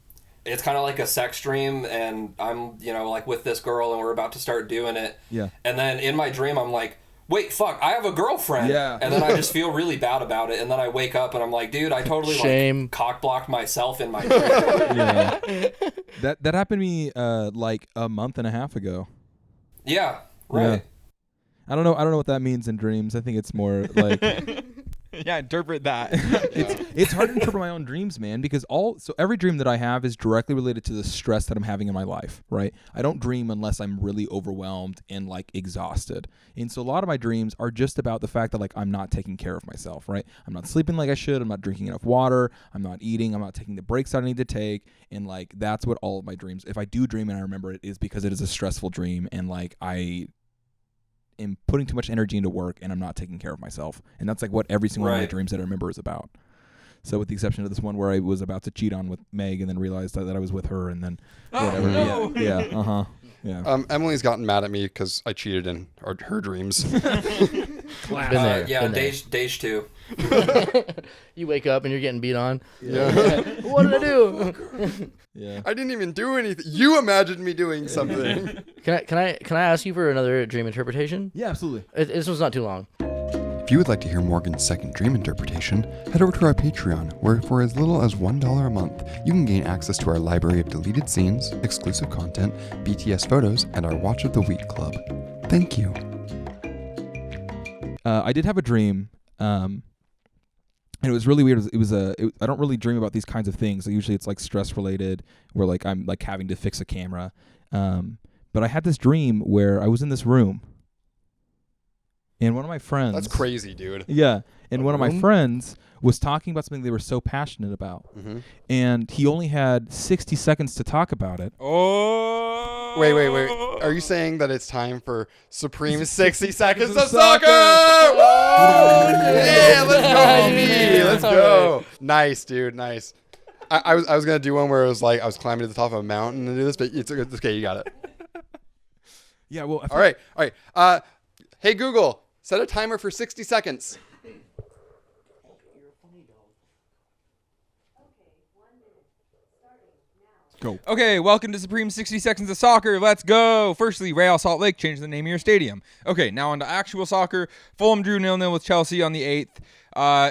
it's kind of like a sex dream, and I'm, you know, like with this girl and we're about to start doing it. Yeah. And then in my dream I'm like, wait, fuck, I have a girlfriend. Yeah. And then I just feel really bad about it, and then I wake up and I'm like, dude, I totally Shame. like cock blocked myself in my dream. Yeah. That happened to me like a month and a half ago. Yeah. Right. I don't know what that means in dreams. I think it's more like Yeah, interpret that. It's hard to interpret my own dreams, man, because every dream that I have is directly related to the stress that I'm having in my life, right? I don't dream unless I'm really overwhelmed and like exhausted. And so a lot of my dreams are just about the fact that like I'm not taking care of myself, right? I'm not sleeping like I should, I'm not drinking enough water, I'm not eating, I'm not taking the breaks that I need to take, and like that's what all of my dreams, if I do dream and I remember it, is because it is a stressful dream and like I am putting too much energy into work and I'm not taking care of myself. And that's like what every single one of my dreams that I remember is about. So with the exception of this one where I was about to cheat on with Meg and then realized that I was with her and then whatever. No. Yeah. Yeah. Emily's gotten mad at me because I cheated in her dreams. Been there. Yeah, been there. Dage 2. You wake up and you're getting beat on. Yeah. What did I do? Yeah. I didn't even do anything. You imagined me doing something. Can I ask you for another dream interpretation? Yeah, absolutely. This one's not too long. If you would like to hear Morgan's second dream interpretation, head over to our Patreon, where for as little as $1 a month, you can gain access to our library of deleted scenes, exclusive content, BTS photos, and our Watch of the Week club. Thank you. I did have a dream, and it was really weird. I don't really dream about these kinds of things. Usually it's like stress related, where like I'm like having to fix a camera. But I had this dream where I was in this room, and one of my friends. That's crazy, dude. Yeah, and one of my friends was talking about something they were so passionate about, and he only had 60 seconds to talk about it. Oh. Wait. Are you saying that it's time for Supreme 60 Seconds of Soccer? Yeah, let's go, baby. Let's go. Nice, dude. Nice. I was going to do one where it was like I was climbing to the top of a mountain and do this, but it's okay. You got it. Yeah, well. All right. Hey, Google, set a timer for 60 seconds. Go. Okay, welcome to Supreme 60 Seconds of Soccer. Let's go. Firstly, Real Salt Lake changed the name of your stadium. Okay, now on to actual soccer. Fulham drew 0-0 with Chelsea on the 8th.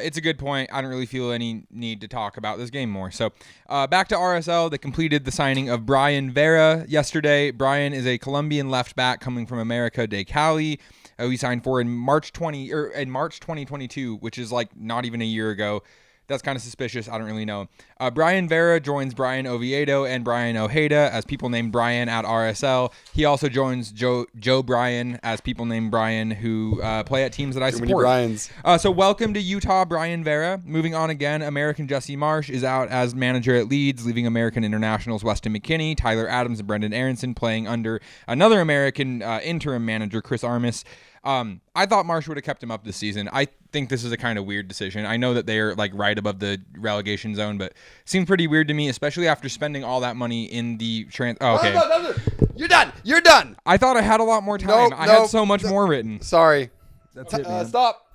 It's a good point. I don't really feel any need to talk about this game more. So back to RSL. They completed the signing of Brian Vera yesterday. Brian is a Colombian left back coming from America de Cali. He signed for in March 2022, which is like not even a year ago. That's kind of suspicious. I don't really know. Brian Vera joins Brian Oviedo and Brian Ojeda as people named Brian at RSL. He also joins Joe Bryan as people named Brian who play at teams that I support. Too many Bryans. So welcome to Utah, Brian Vera. Moving on again, American Jesse Marsh is out as manager at Leeds, leaving American internationals Weston McKennie, Tyler Adams, and Brendan Aronson playing under another American interim manager, Chris Armas. I thought Marsh would have kept him up this season. I think this is a kind of weird decision. I know that they're like right above the relegation zone, but it seems pretty weird to me, especially after spending all that money in the okay. No. You're done. I thought I had a lot more time. I had so much more written. Sorry. That's it, man. Stop.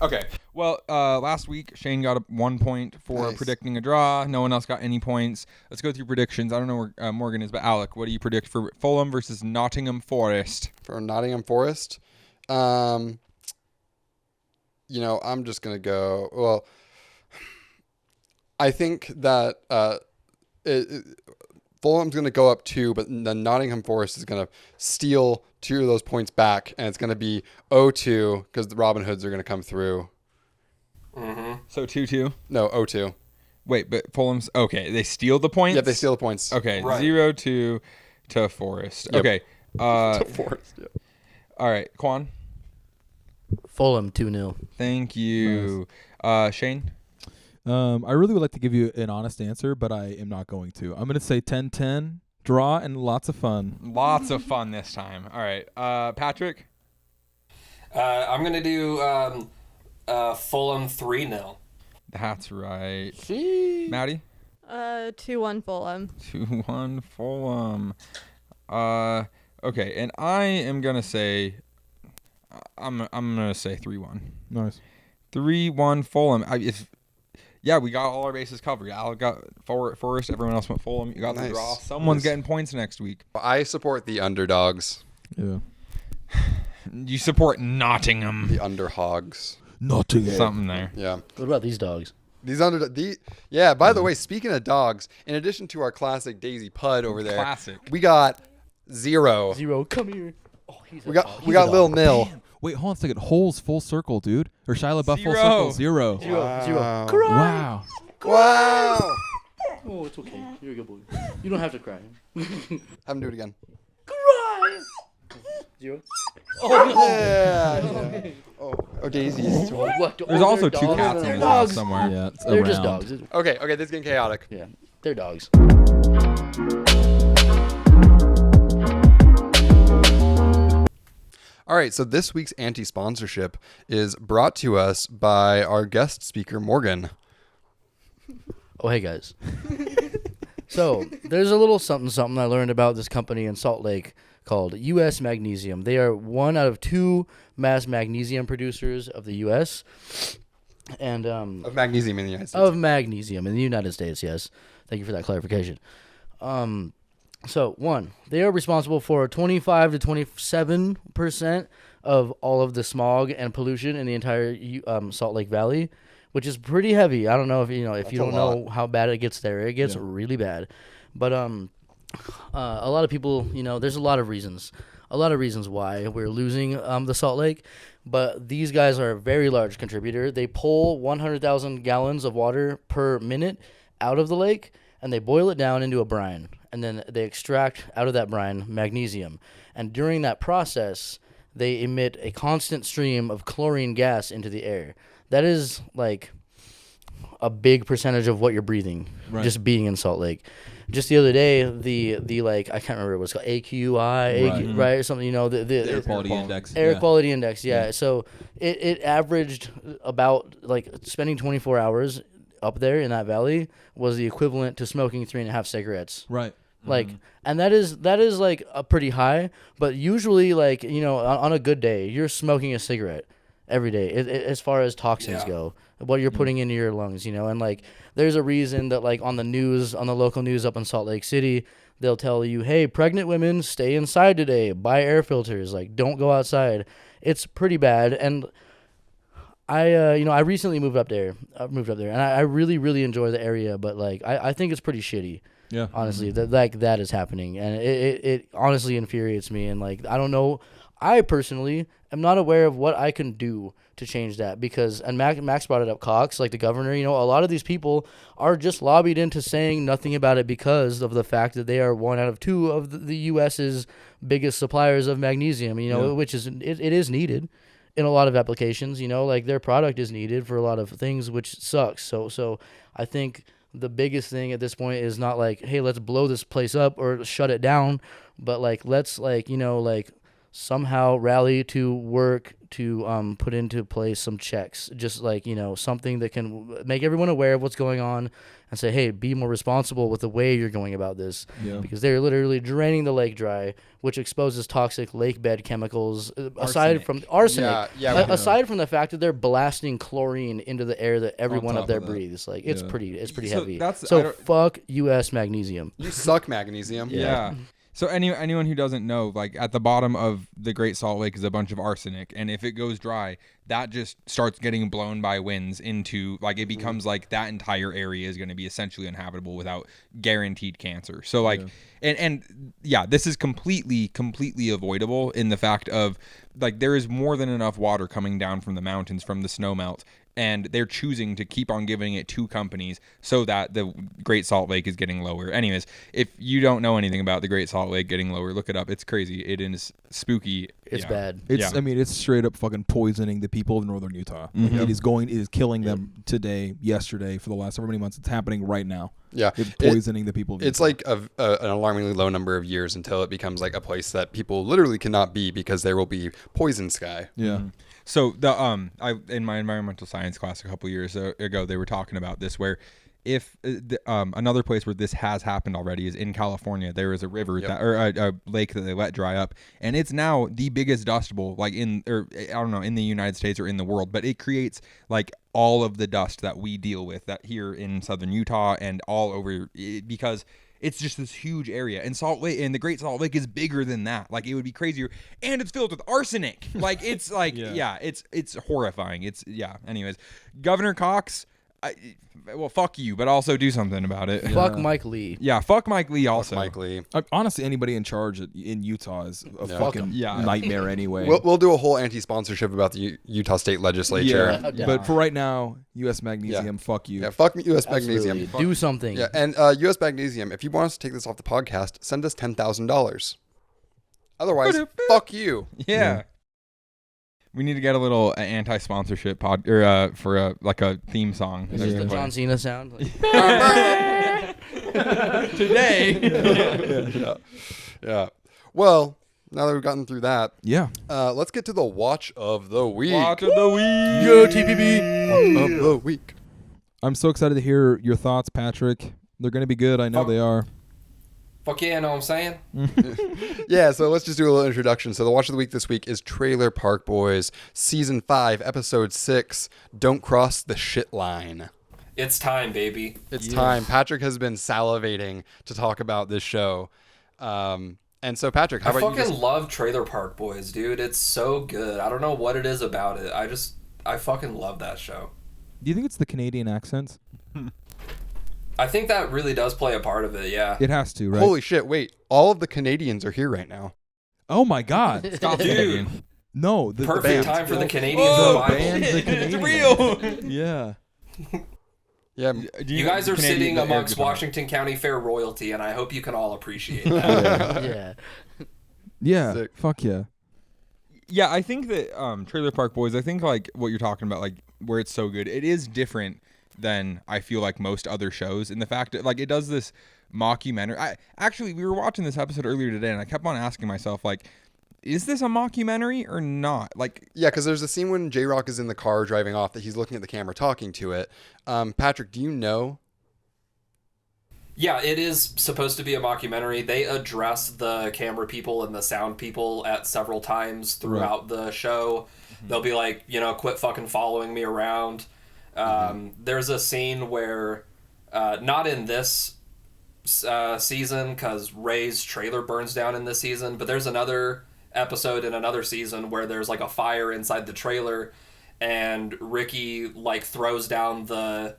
Okay. Well, last week Shane got 1 point for predicting a draw. No one else got any points. Let's go through predictions. I don't know where Morgan is, but Alek, what do you predict for Fulham versus Nottingham Forest? For Nottingham Forest, I'm just gonna go. Well, I think that Fulham's gonna go up 2, but then Nottingham Forest is gonna steal 2 of those points back, and it's gonna be 0-2 because the Robin Hoods are gonna come through. Mm-hmm. So 2-2. No, 0-2. Wait, but Fulham's okay. They steal the points. Yep, they steal the points. Okay, Right. 0-2 to Forest. Yep. Okay. To Forest. Yeah. All right, Quan. Fulham 2-0. Thank you. Shane. I really would like to give you an honest answer, but I am not going to. I'm going to say 10-10, draw, and lots of fun. Lots of fun this time. All right. Patrick. I'm going to do Fulham 3-0. That's right. See? Maddie. 2-1 Fulham. 2-1 Fulham. Okay, and I am going to say I'm going to say 3-1. Nice. 3-1 Fulham. We got all our bases covered. Alek got Forest. Everyone else went Fulham. You got the Nice. draw. Someone's getting points next week. I support the underdogs, Yeah. You support Nottingham. the underhogs. Nottingham. Something there. Yeah. What about these dogs? By the way, speaking of dogs, in addition to our classic Daisy Pud over there, Classic. we got Zero. Zero, come here. Oh, he's We got Lil Nil. Wait, hold on a second. Holes full circle, dude. Or Shia LaBeouf full Zero. circle, 0. Zero. Wow. Wow. Oh, it's okay. You're a good boy. You don't have to cry. Have him do it again. Cry. 0. Oh, Yeah. Oh, Daisy's. what? There's also 2 dogs. cats in They're his house dogs. somewhere. Yeah, it's They're just around. dogs. Okay, this is getting chaotic. Yeah, they're dogs. All right, so this week's anti-sponsorship is brought to us by our guest speaker, Morgan. Oh, hey guys. So there's a little something I learned about this company in Salt Lake called U.S. Magnesium. They are one out of 2 mass magnesium producers of the U.S. and Of magnesium in the United States. of magnesium in the United States. Yes, thank you for that clarification. So, one, they are responsible for 25 to 27% of all of the smog and pollution in the entire Salt Lake Valley, which is pretty heavy. I don't know if you That's don't a know how bad it gets there. It gets really bad. But a lot of people, there's a lot of reasons why we're losing the Salt Lake. But these guys are a very large contributor. They pull 100,000 gallons of water per minute out of the lake, and they boil it down into a brine. And then they extract out of that brine magnesium. And during that process, they emit a constant stream of chlorine gas into the air. That is like a big percentage of what you're breathing, just being in Salt Lake. Just the other day, the like, I can't remember what it's called, AQI, right, or something, the Air quality index. Air quality index, yeah. So it averaged about, like, spending 24 hours up there in that valley was the equivalent to smoking 3.5 cigarettes. Right. Like, and that is like a pretty high, but usually, like, on a good day, you're smoking a cigarette every day as far as toxins go, what you're putting into your lungs, and like, there's a reason that, like, on the local news up in Salt Lake City, they'll tell you, hey, pregnant women, stay inside today, buy air filters, like, don't go outside. It's pretty bad. And I recently moved up there, and I really, really enjoy the area, but, like, I think it's pretty shitty. Yeah. Honestly, that is happening, and it honestly infuriates me. And, like, I don't know, I personally am not aware of what I can do to change that, because, and Max brought it up, Cox, like the governor, a lot of these people are just lobbied into saying nothing about it because of the fact that they are 1 out of 2 of the U.S.'s biggest suppliers of magnesium, which is, it is needed in a lot of applications, like, their product is needed for a lot of things, which sucks. So I think the biggest thing at this point is not like, hey, let's blow this place up or shut it down, but, like, let's, like, somehow rally to work to put into place some checks, just like, something that can make everyone aware of what's going on and say, hey, be more responsible with the way you're going about this, because they're literally draining the lake dry, which exposes toxic lake bed chemicals, aside from arsenic. Aside from the fact that they're blasting chlorine into the air that everyone up there breathes. Like, it's pretty heavy. So fuck U.S. Magnesium. You suck, magnesium. Yeah. So anyone who doesn't know, like, at the bottom of the Great Salt Lake is a bunch of arsenic, and if it goes dry, that just starts getting blown by winds into, like, it becomes like that entire area is going to be essentially uninhabitable without guaranteed cancer. So, like, and this is completely avoidable in the fact of, like, there is more than enough water coming down from the mountains from the snow melt, and they're choosing to keep on giving it to companies so that the Great Salt Lake is getting lower. Anyways, if you don't know anything about the Great Salt Lake getting lower, look it up. It's crazy. It is spooky. It's bad. I mean, it's straight up fucking poisoning the people of northern Utah. Like, it is killing them today, yesterday, for the last however many months. It's happening right now. Yeah. It's poisoning the people of It's Utah. like an alarmingly low number of years until it becomes like a place that people literally cannot be because there will be poison sky. Yeah. So in my environmental science class a couple years ago, they were talking about this, where if another place where this has happened already is in California. There is a river or a lake that they let dry up, and it's now the biggest dust bowl, like, in the United States or in the world. But it creates, like, all of the dust that we deal with that here in southern Utah and all over, because it's just this huge area, and Salt Lake, and the Great Salt Lake is bigger than that. Like, it would be crazier, and it's filled with arsenic. Like, it's like, it's horrifying. Anyways, Governor Cox, Well, fuck you, but also do something about it. Fuck Mike Lee. Yeah, fuck Mike Lee also. Mike Lee. Honestly, anybody in charge in Utah is a fucking Yeah. nightmare anyway. We'll do a whole anti-sponsorship about the Utah State Legislature. yeah, but for right now, U.S. Magnesium, fuck you. Yeah, fuck U.S. Magnesium. Absolutely. Do something. Yeah, and U.S. Magnesium, if you want us to take this off the podcast, send us $10,000. Otherwise, fuck you. Yeah. We need to get a little anti-sponsorship pod or for a theme song. This is the John Cena sound. Today. Yeah. Well, now that we've gotten through that, Yeah. let's get to the watch of the week. Watch of the week. Yo, TPB. Watch of the week. I'm so excited to hear your thoughts, Patrick. They're going to be good. I know they are. Fuck yeah, know what I'm saying? Yeah, so let's just do a little introduction. So the watch of the week this week is Trailer Park Boys, Season 5, Episode 6, Don't Cross the Shitline. It's time, baby. It's time. Patrick has been salivating to talk about this show. And so, Patrick, how I about you? fucking love Trailer Park Boys, dude. It's so good. I don't know what it is about it. I fucking love that show. Do you think it's the Canadian accent? I think that really does play a part of it, yeah. It has to, right? Holy shit, wait. All of the Canadians are here right now. Oh my God. Stop Dude. No. The Perfect band. time for the Canadians The to Bible. band, the Canadians. It's real. Yeah. Yeah. You guys are Canadian- sitting the amongst air guitar. Washington County Fair royalty, and I hope you can all appreciate that. Yeah. Yeah. Sick. Fuck yeah. Yeah, I think that Trailer Park Boys, I think like what you're talking about, like where it's so good, it is different than I feel like most other shows. And the fact that like it does this mockumentary. We were watching this episode earlier today, and I kept on asking myself, like, is this a mockumentary or not? Like, Yeah, because there's a scene when J-Rock is in the car driving off that he's looking at the camera talking to it. Patrick, do you know? Yeah, it is supposed to be a mockumentary. They address the camera people and the sound people at several times throughout the show. They'll be like, quit fucking following me around. There's a scene where, not in this season, because Ray's trailer burns down in this season, but there's another episode in another season where there's like a fire inside the trailer, and Ricky like throws down the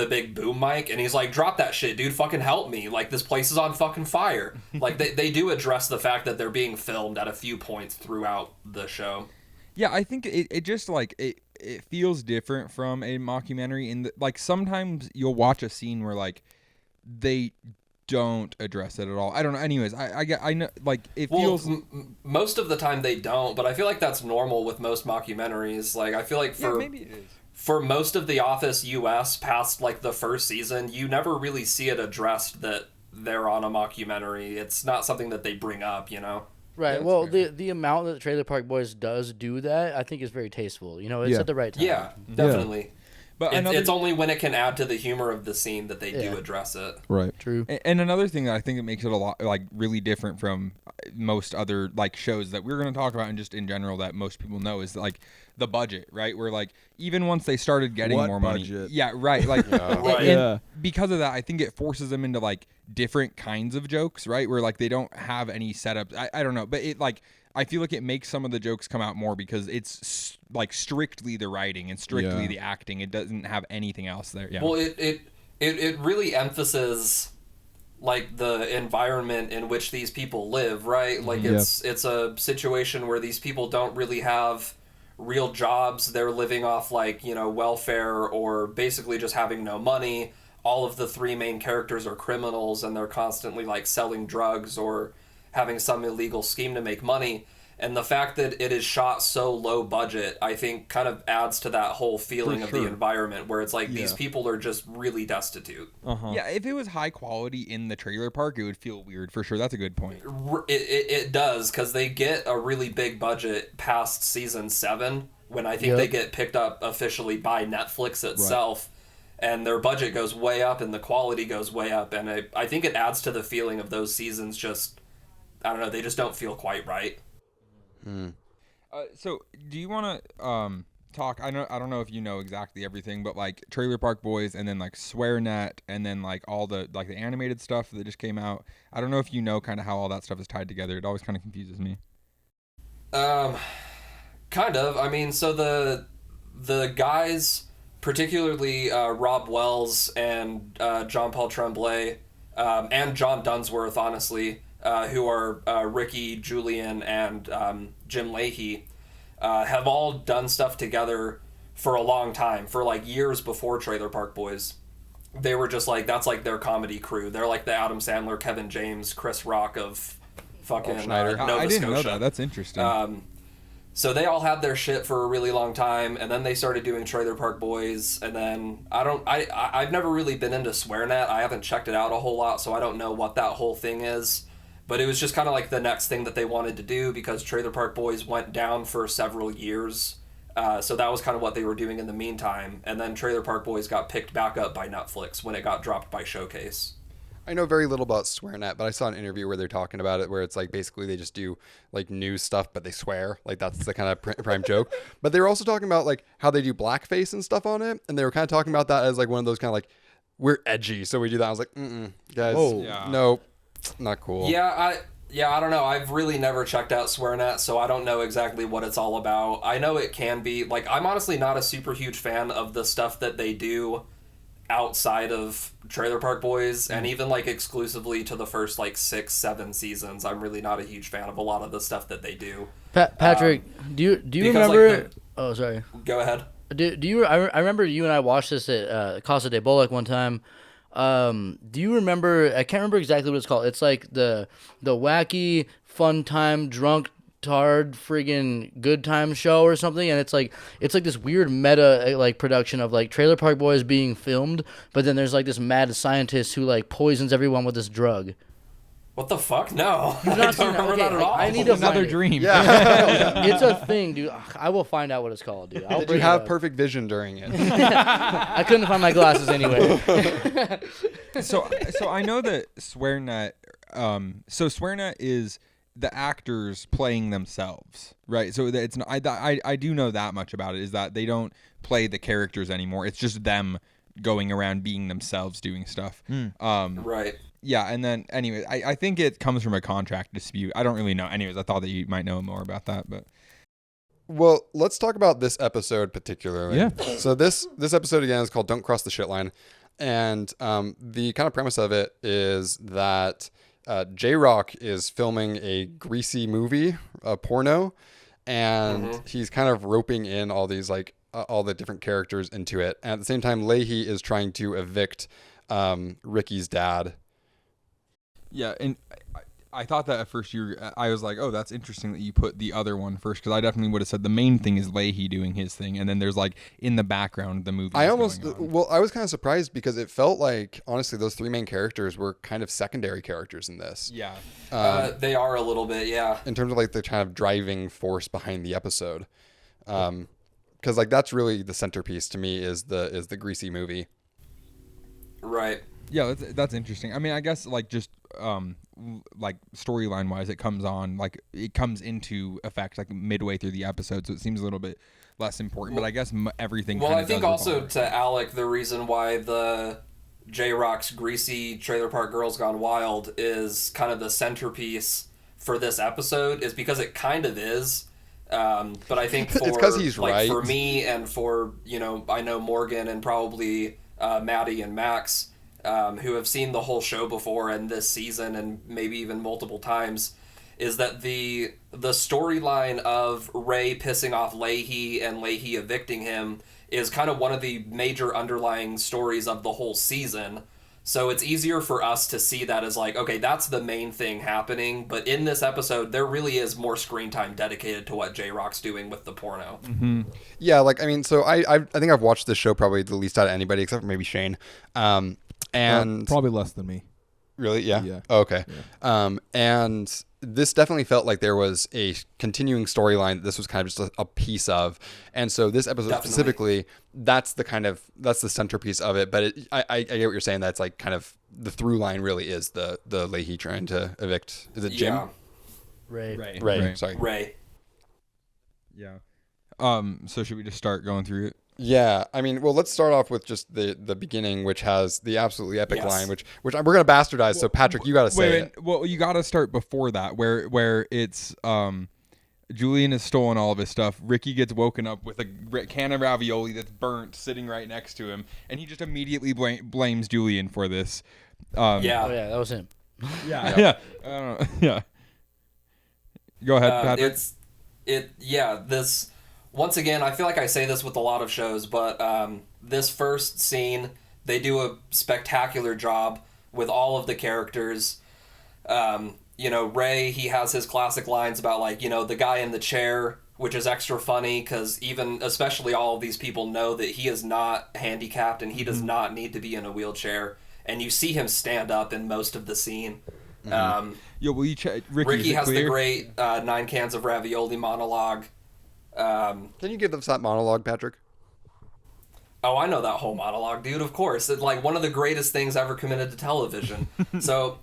big boom mic, and he's like, drop that shit, dude, fucking help me, like this place is on fucking fire. Like they do address the fact that they're being filmed at a few points throughout the show. yeah, I think it just like it feels different from a mockumentary in like sometimes you'll watch a scene where like they don't address it at all. I don't know. Anyways, I know like it feels most of the time they don't, but I feel like that's normal with most mockumentaries. Like I feel like maybe it is. for most of The Office US past like the first season, you never really see it addressed that they're on a mockumentary. It's not something that they bring up, Right. That's Well, fair. the amount that Trailer Park Boys does do that, I think is very tasteful. It's Yeah. at the right time. Yeah, definitely. But It's only when it can add to the humor of the scene that they Yeah. do address it. Right. True. And another thing that I think it makes it a lot like really different from most other like shows that we're going to talk about and just in general that most people know is like the budget, right? Where like even once they started getting What more budget? money, yeah, right, like Right. Yeah. because of that, I think it forces them into like different kinds of jokes, right? Where like they don't have any setups. I don't know, but it like I feel like it makes some of the jokes come out more because it's like strictly the writing and strictly Yeah. the acting. It doesn't have anything else there. Yeah. Well, it really emphasizes like the environment in which these people live, right? Like Yeah. it's a situation where these people don't really have real jobs. They're living off like, welfare or basically just having no money. All of the three main characters are criminals and they're constantly like selling drugs or having some illegal scheme to make money. And the fact that it is shot so low budget, I think kind of adds to that whole feeling of the environment where it's like these people are just really destitute. Yeah, if it was high quality in the trailer park, it would feel weird for sure. That's a good point. It does, because they get a really big budget past season 7 when I think Yep. they get picked up officially by Netflix itself. And their budget goes way up and the quality goes way up. And I think it adds to the feeling of those seasons just, I don't know, they just don't feel quite right. So do you want to talk? I don't know if you know exactly everything, but like Trailer Park Boys, and then like SwearNet, and then like all the like the animated stuff that just came out. I don't know if you know kind of how all that stuff is tied together. It always kind of confuses me. Kind of. I mean, so the guys particularly Rob Wells and John Paul Tremblay, and John Dunsworth, honestly, who are Ricky, Julian, and Jim Leahy, have all done stuff together for a long time, for like years before Trailer Park Boys. They were just like, that's like their comedy crew. They're like the Adam Sandler, Kevin James, Chris Rock of fucking Schneider. Nova I didn't Scotia. know that. That's interesting. So they all had their shit for a really long time, and then they started doing Trailer Park Boys, and then I've never really been into SwearNet. I haven't checked it out a whole lot, so I don't know what that whole thing is. But it was just kind of like the next thing that they wanted to do, because Trailer Park Boys went down for several years. So that was kind of what they were doing in the meantime. And then Trailer Park Boys got picked back up by Netflix when it got dropped by Showcase. I know very little about SwearNet, but I saw an interview where they're talking about it, where it's like basically they just do like news stuff, but they swear. Like that's the kind of prime joke. But they were also talking about like how they do blackface and stuff on it, and they were kind of talking about that as like one of those kind of like, we're edgy, so we do that. I was like, guys, no, not cool. Yeah, I don't know. I've really never checked out SwearNet, so I don't know exactly what it's all about. I know it can be like, I'm honestly not a super huge fan of the stuff that they do outside of Trailer Park Boys, and even like exclusively to the first like 6-7 seasons. I'm really not a huge fan of a lot of the stuff that they do. Patrick, do you remember? Like, oh, sorry. Go ahead. Do you? I remember you and I watched this at Casa de Bolek one time. Do you remember? I can't remember exactly what it's called. It's like the wacky fun time drunk tard friggin' good time show or something, and it's like this weird meta like production of like Trailer Park Boys being filmed, but then there's like this mad scientist who like poisons everyone with this drug. What the fuck? No. You've I not don't seen that? remember Okay, that at all. I need to Another find it. dream. Yeah. It's a thing, dude. I will find out what it's called, dude. Did you have perfect vision during it? I couldn't find my glasses anyway. So I know that SwearNet. So SwearNet is the actors playing themselves, right? So it's I do know that much about it, is that they don't play the characters anymore. It's just them going around being themselves, doing stuff. Right. Yeah, and then anyway, I think it comes from a contract dispute. I don't really know. Anyways, I thought that you might know more about that, but Well, let's talk about this episode particularly. Yeah. So this episode again is called "Don't Cross the Shitline," and the kind of premise of it is that J-Rock is filming a greasy movie, a porno, and he's kind of roping in all these like all the different characters into it. And at the same time, Leahy is trying to evict Ricky's dad. yeah, and I thought that at first I was like, oh, that's interesting that you put the other one first, because I definitely would have said the main thing is Leahy doing his thing, and then there's like in the background the movie. I was kind of surprised because it felt like honestly those three main characters were kind of secondary characters in this. Yeah. They are a little bit, yeah. In terms of like the kind of driving force behind the episode, because like that's really the centerpiece to me is the greasy movie. Right. Yeah, that's interesting. I mean, I guess like just like storyline wise, it comes into effect like midway through the episode, so it seems a little bit less important. But I guess everything. Well, I think also revolve. to Alek, the reason why the J-Rock's greasy Trailer Park Girls Gone Wild is kind of the centerpiece for this episode is because it kind of is. But I think for it's because he's like right. for me and for I know Morgan and probably Maddie and Max. Who have seen the whole show before and this season and maybe even multiple times, is that the storyline of Ray pissing off Leahy and Leahy evicting him is kind of one of the major underlying stories of the whole season. So it's easier for us to see that as like, okay, that's the main thing happening. But in this episode, there really is more screen time dedicated to what J-Rock's doing with the porno. Mm-hmm. Yeah, like I mean, so I think I've watched this show probably the least out of anybody except for maybe Shane. And probably less than me. Really? Yeah. Yeah. Oh, okay. Yeah. And this definitely felt like there was a continuing storyline that this was kind of just a piece of. And so this episode specifically, that's the centerpiece of it. But I get what you're saying. That's like kind of the through line really is the Leahy trying to evict. Is it Jim? Yeah. Ray. Sorry. Ray. Yeah. So should we just start going through it? Yeah, I mean, well, let's start off with just the beginning, which has the absolutely epic Yes. line, which we're gonna bastardize. So Patrick, you got to say it. Well, you got to start before that, where it's Julian has stolen all of his stuff. Ricky gets woken up with a can of ravioli that's burnt sitting right next to him, and he just immediately blames Julian for this. Yeah. Oh yeah, that was him. Yeah. Yeah. Go ahead, Patrick. This once again, I feel like I say this with a lot of shows, but this first scene, they do a spectacular job with all of the characters. Ray, he has his classic lines about like, the guy in the chair, which is extra funny because especially all of these people know that he is not handicapped and he does not need to be in a wheelchair. And you see him stand up in most of the scene. Will you check? Ricky has the great 9 cans of ravioli monologue. Can you give us that monologue, Patrick? Oh, I know that whole monologue, dude. Of course. It's like one of the greatest things ever committed to television. So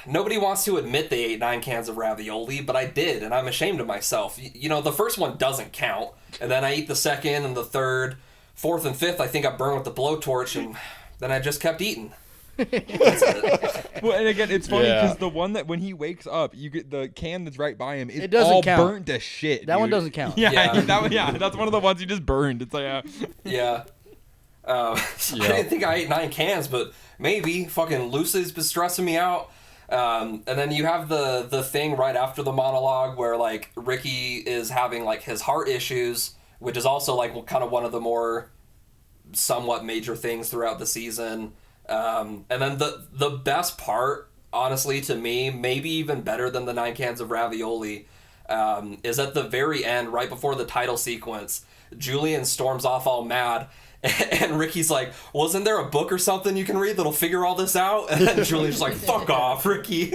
nobody wants to admit they ate 9 cans of ravioli, but I did, and I'm ashamed of myself. The first one doesn't count, and then I eat the second and the third, fourth and fifth. I think I burned with the blowtorch, and then I just kept eating. That's it. Well, and again, it's funny because the one that when he wakes up, you get the can that's right by him. It doesn't all count. burnt to shit. That dude. one doesn't count. Yeah. That's one of the ones you just burned. It's like Yeah. I didn't think I ate 9 cans, but maybe. Fucking Lucy's been stressing me out. And then you have the thing right after the monologue where like Ricky is having like his heart issues, which is also like kind of one of the more somewhat major things throughout the season. And then the best part, honestly, to me, maybe even better than the 9 cans of ravioli, is at the very end, right before the title sequence, Julian storms off all mad. And Ricky's like, well, isn't there a book or something you can read that'll figure all this out? And then Julian's like, fuck off, Ricky.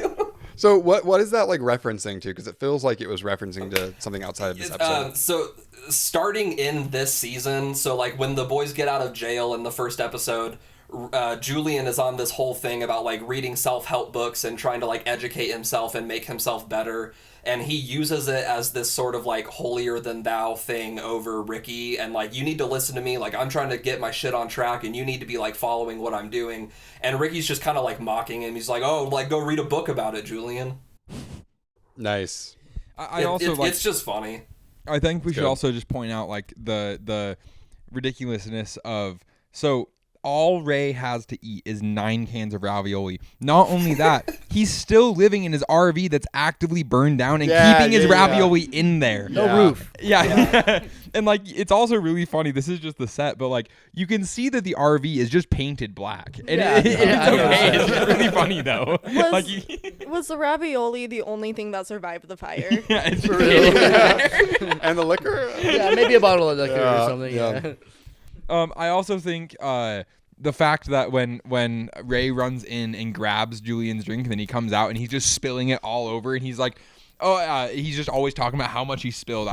So what is that like referencing to? Because it feels like it was referencing to something outside of this episode. So starting in this season, so like when the boys get out of jail in the first episode, Julian is on this whole thing about like reading self-help books and trying to like educate himself and make himself better. And he uses it as this sort of like holier than thou thing over Ricky, and like, you need to listen to me, like I'm trying to get my shit on track and you need to be like following what I'm doing. And Ricky's just kind of like mocking him. He's like, oh, like go read a book about it, Julian. Nice. It's just funny. I think we should also just point out like the ridiculousness of all Ray has to eat is 9 cans of ravioli. Not only that, he's still living in his RV that's actively burned down and keeping his ravioli in there. No roof. Yeah. And like, it's also really funny. This is just the set, but like, you can see that the RV is just painted black. And it's okay. It's just really funny though. Was the ravioli the only thing that survived the fire? Yeah, it's Really? And the liquor? Yeah, maybe a bottle of liquor or something. Yeah. I also think the fact that when Ray runs in and grabs Julian's drink and then he comes out and he's just spilling it all over and he's like, he's just always talking about how much he spilled.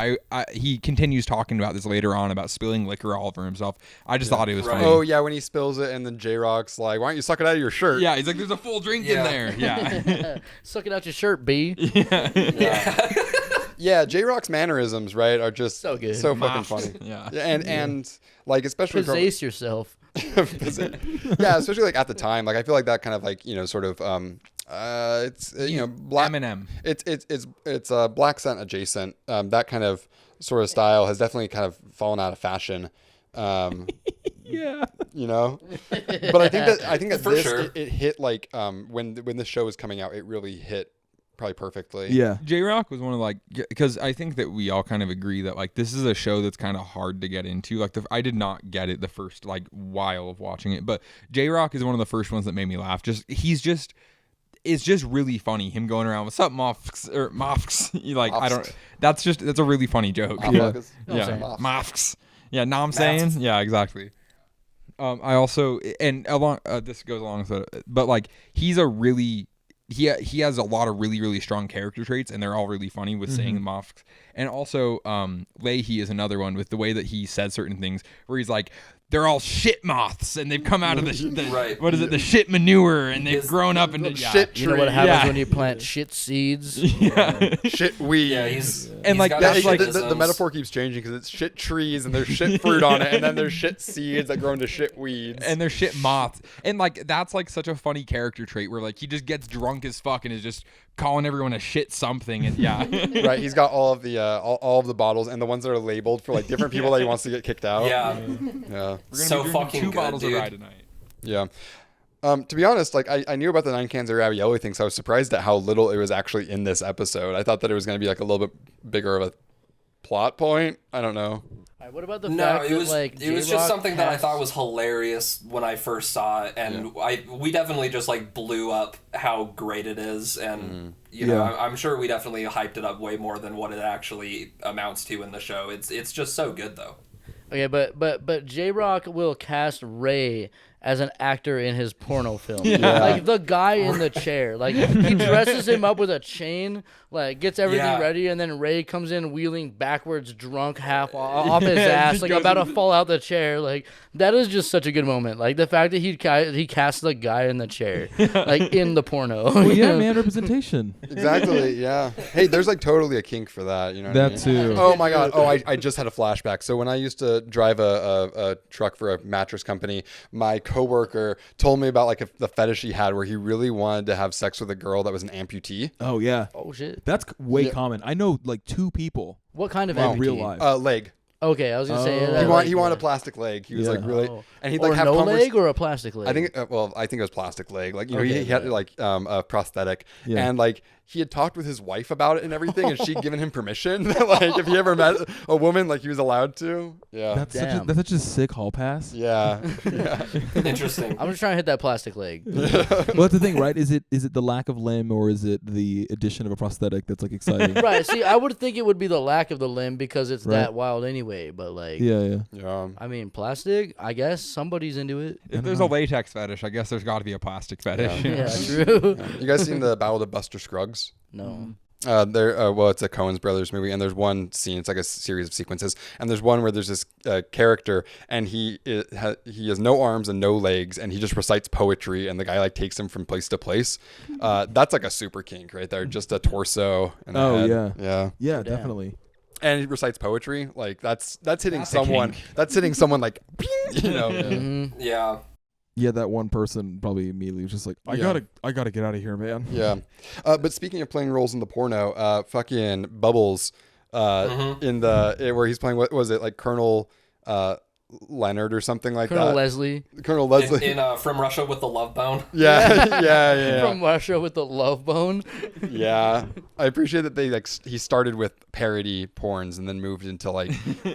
He continues talking about this later on about spilling liquor all over himself. I just thought it was funny. Oh yeah, when he spills it and then J-Rock's like, why don't you suck it out of your shirt? Yeah, he's like, there's a full drink in there. Yeah. Suck it out your shirt, B. Yeah, J-Rock's mannerisms, right, are just so good. So fucking funny. Yeah. And like, especially Possess yourself. Yeah, especially like at the time, like I feel like that kind of like, sort of it's black Eminem. It's black scent adjacent. That kind of sort of style has definitely kind of fallen out of fashion. Yeah. But I think that For this sure. it hit like when the show was coming out, it really hit probably perfectly. Yeah. J-Rock was one of like, because I think that we all kind of agree that like this is a show that's kind of hard to get into. Like I did not get it the first like while of watching it, but J-Rock is one of the first ones that made me laugh. It's just really funny, him going around, what's up, Mofks, or Mofks. That's a really funny joke. Yeah. Mofks. Yeah, know what I'm saying? Yeah, exactly. I also, and along, this goes along with it, but like, he has a lot of really, really strong character traits, and they're all really funny with saying Mofks. And also, Leahy is another one with the way that he says certain things, where he's like, they're all shit moths, and they've come out of the Right. What is it? The shit manure, and they've grown up into shit. You know what happens Yeah. when you plant shit seeds? Shit weeds. Yeah, he's like, got that's shit like- the isms. metaphor keeps changing because it's shit trees and there's shit fruit on it, and then there's shit seeds that grow into shit weeds. and they're shit moths, and like that's like such a funny character trait where like he just gets drunk as fuck and is just calling everyone a shit something, and yeah. Right, he's got all of the bottles and the ones that are labeled for like different people that he wants to get kicked out. Yeah. Yeah. We're gonna So be drinking fucking 2 good, bottles dude. of rye tonight. Yeah. To be honest, like I knew about the 9 cans of ravioli thing, so I was surprised at how little it was actually in this episode. I thought that it was going to be like a little bit bigger of a plot point. I don't know. Alright, what about the No, fact it that was like it was just something that I thought was hilarious when I first saw it, and we definitely just like blew up how great it is, and you know Yeah. I'm sure we definitely hyped it up way more than what it actually amounts to in the show. It's just so good though. Okay, but J-Rock will cast Ray as an actor in his porno film. Like the guy in the chair. Like he dresses him up with a chain, like gets everything ready, and then Ray comes in wheeling backwards, drunk, half off his ass, like about to fall out the chair. Like that is just such a good moment. Like the fact that he cast the guy in the chair, like in the porno. Well, yeah, man, representation. Exactly. Yeah. Hey, there's like totally a kink for that. You know what I mean? That too. Oh my god. Oh, I just had a flashback. So when I used to drive a truck for a mattress company, my coworker told me about like the fetish he had where he really wanted to have sex with a girl that was an amputee. Oh yeah, Oh shit! that's way common. I know like 2 people What kind of in amputee? real life. Leg. Okay, I was gonna say Oh. He wanted a plastic leg. He was like really, Oh. and he'd or like have no leg or a plastic leg. I think I think it was plastic leg. Like you know, Okay, he had yeah. like a prosthetic, Yeah. and like he had talked with his wife about it and everything, and she'd given him permission that like if he ever met a woman, like he was allowed to. Yeah. Damn. That's such a sick hall pass. Yeah. Yeah. Interesting. I'm just trying to hit that plastic leg. Well, that's the thing, right? Is it the lack of limb or is it the addition of a prosthetic that's like exciting? Right. See, I would think it would be the lack of the limb because it's Right. that wild anyway. But like, Yeah. Yeah. I mean, plastic. I guess somebody's into it. If there's a latex fetish, I guess there's got to be a plastic fetish. Yeah, true. You guys seen the Battle of Buster Scruggs? No. Well, it's a Coen's Brothers movie, and there's one scene. It's like a series of sequences, and there's one where there's this character, and he has no arms and no legs, and he just recites poetry, and the guy like takes him from place to place. That's like a super kink right there, just a torso and a Oh, head. yeah. Yeah. Yeah, Damn. definitely. And he recites poetry. Like that's hitting That's a someone. kink. That's hitting someone like, you know. Mm-hmm. Yeah. Yeah, that one person probably immediately was just like, I gotta get out of here, man. Yeah. But speaking of playing roles in the porno, fucking Bubbles, in the where he's playing, what was it, like Colonel Leonard or something like Colonel that. Leslie Colonel Leslie. In From Russia with the Love Bone. Yeah. from Russia with the love bone. Yeah. I appreciate that they like he started with parody porns and then moved into like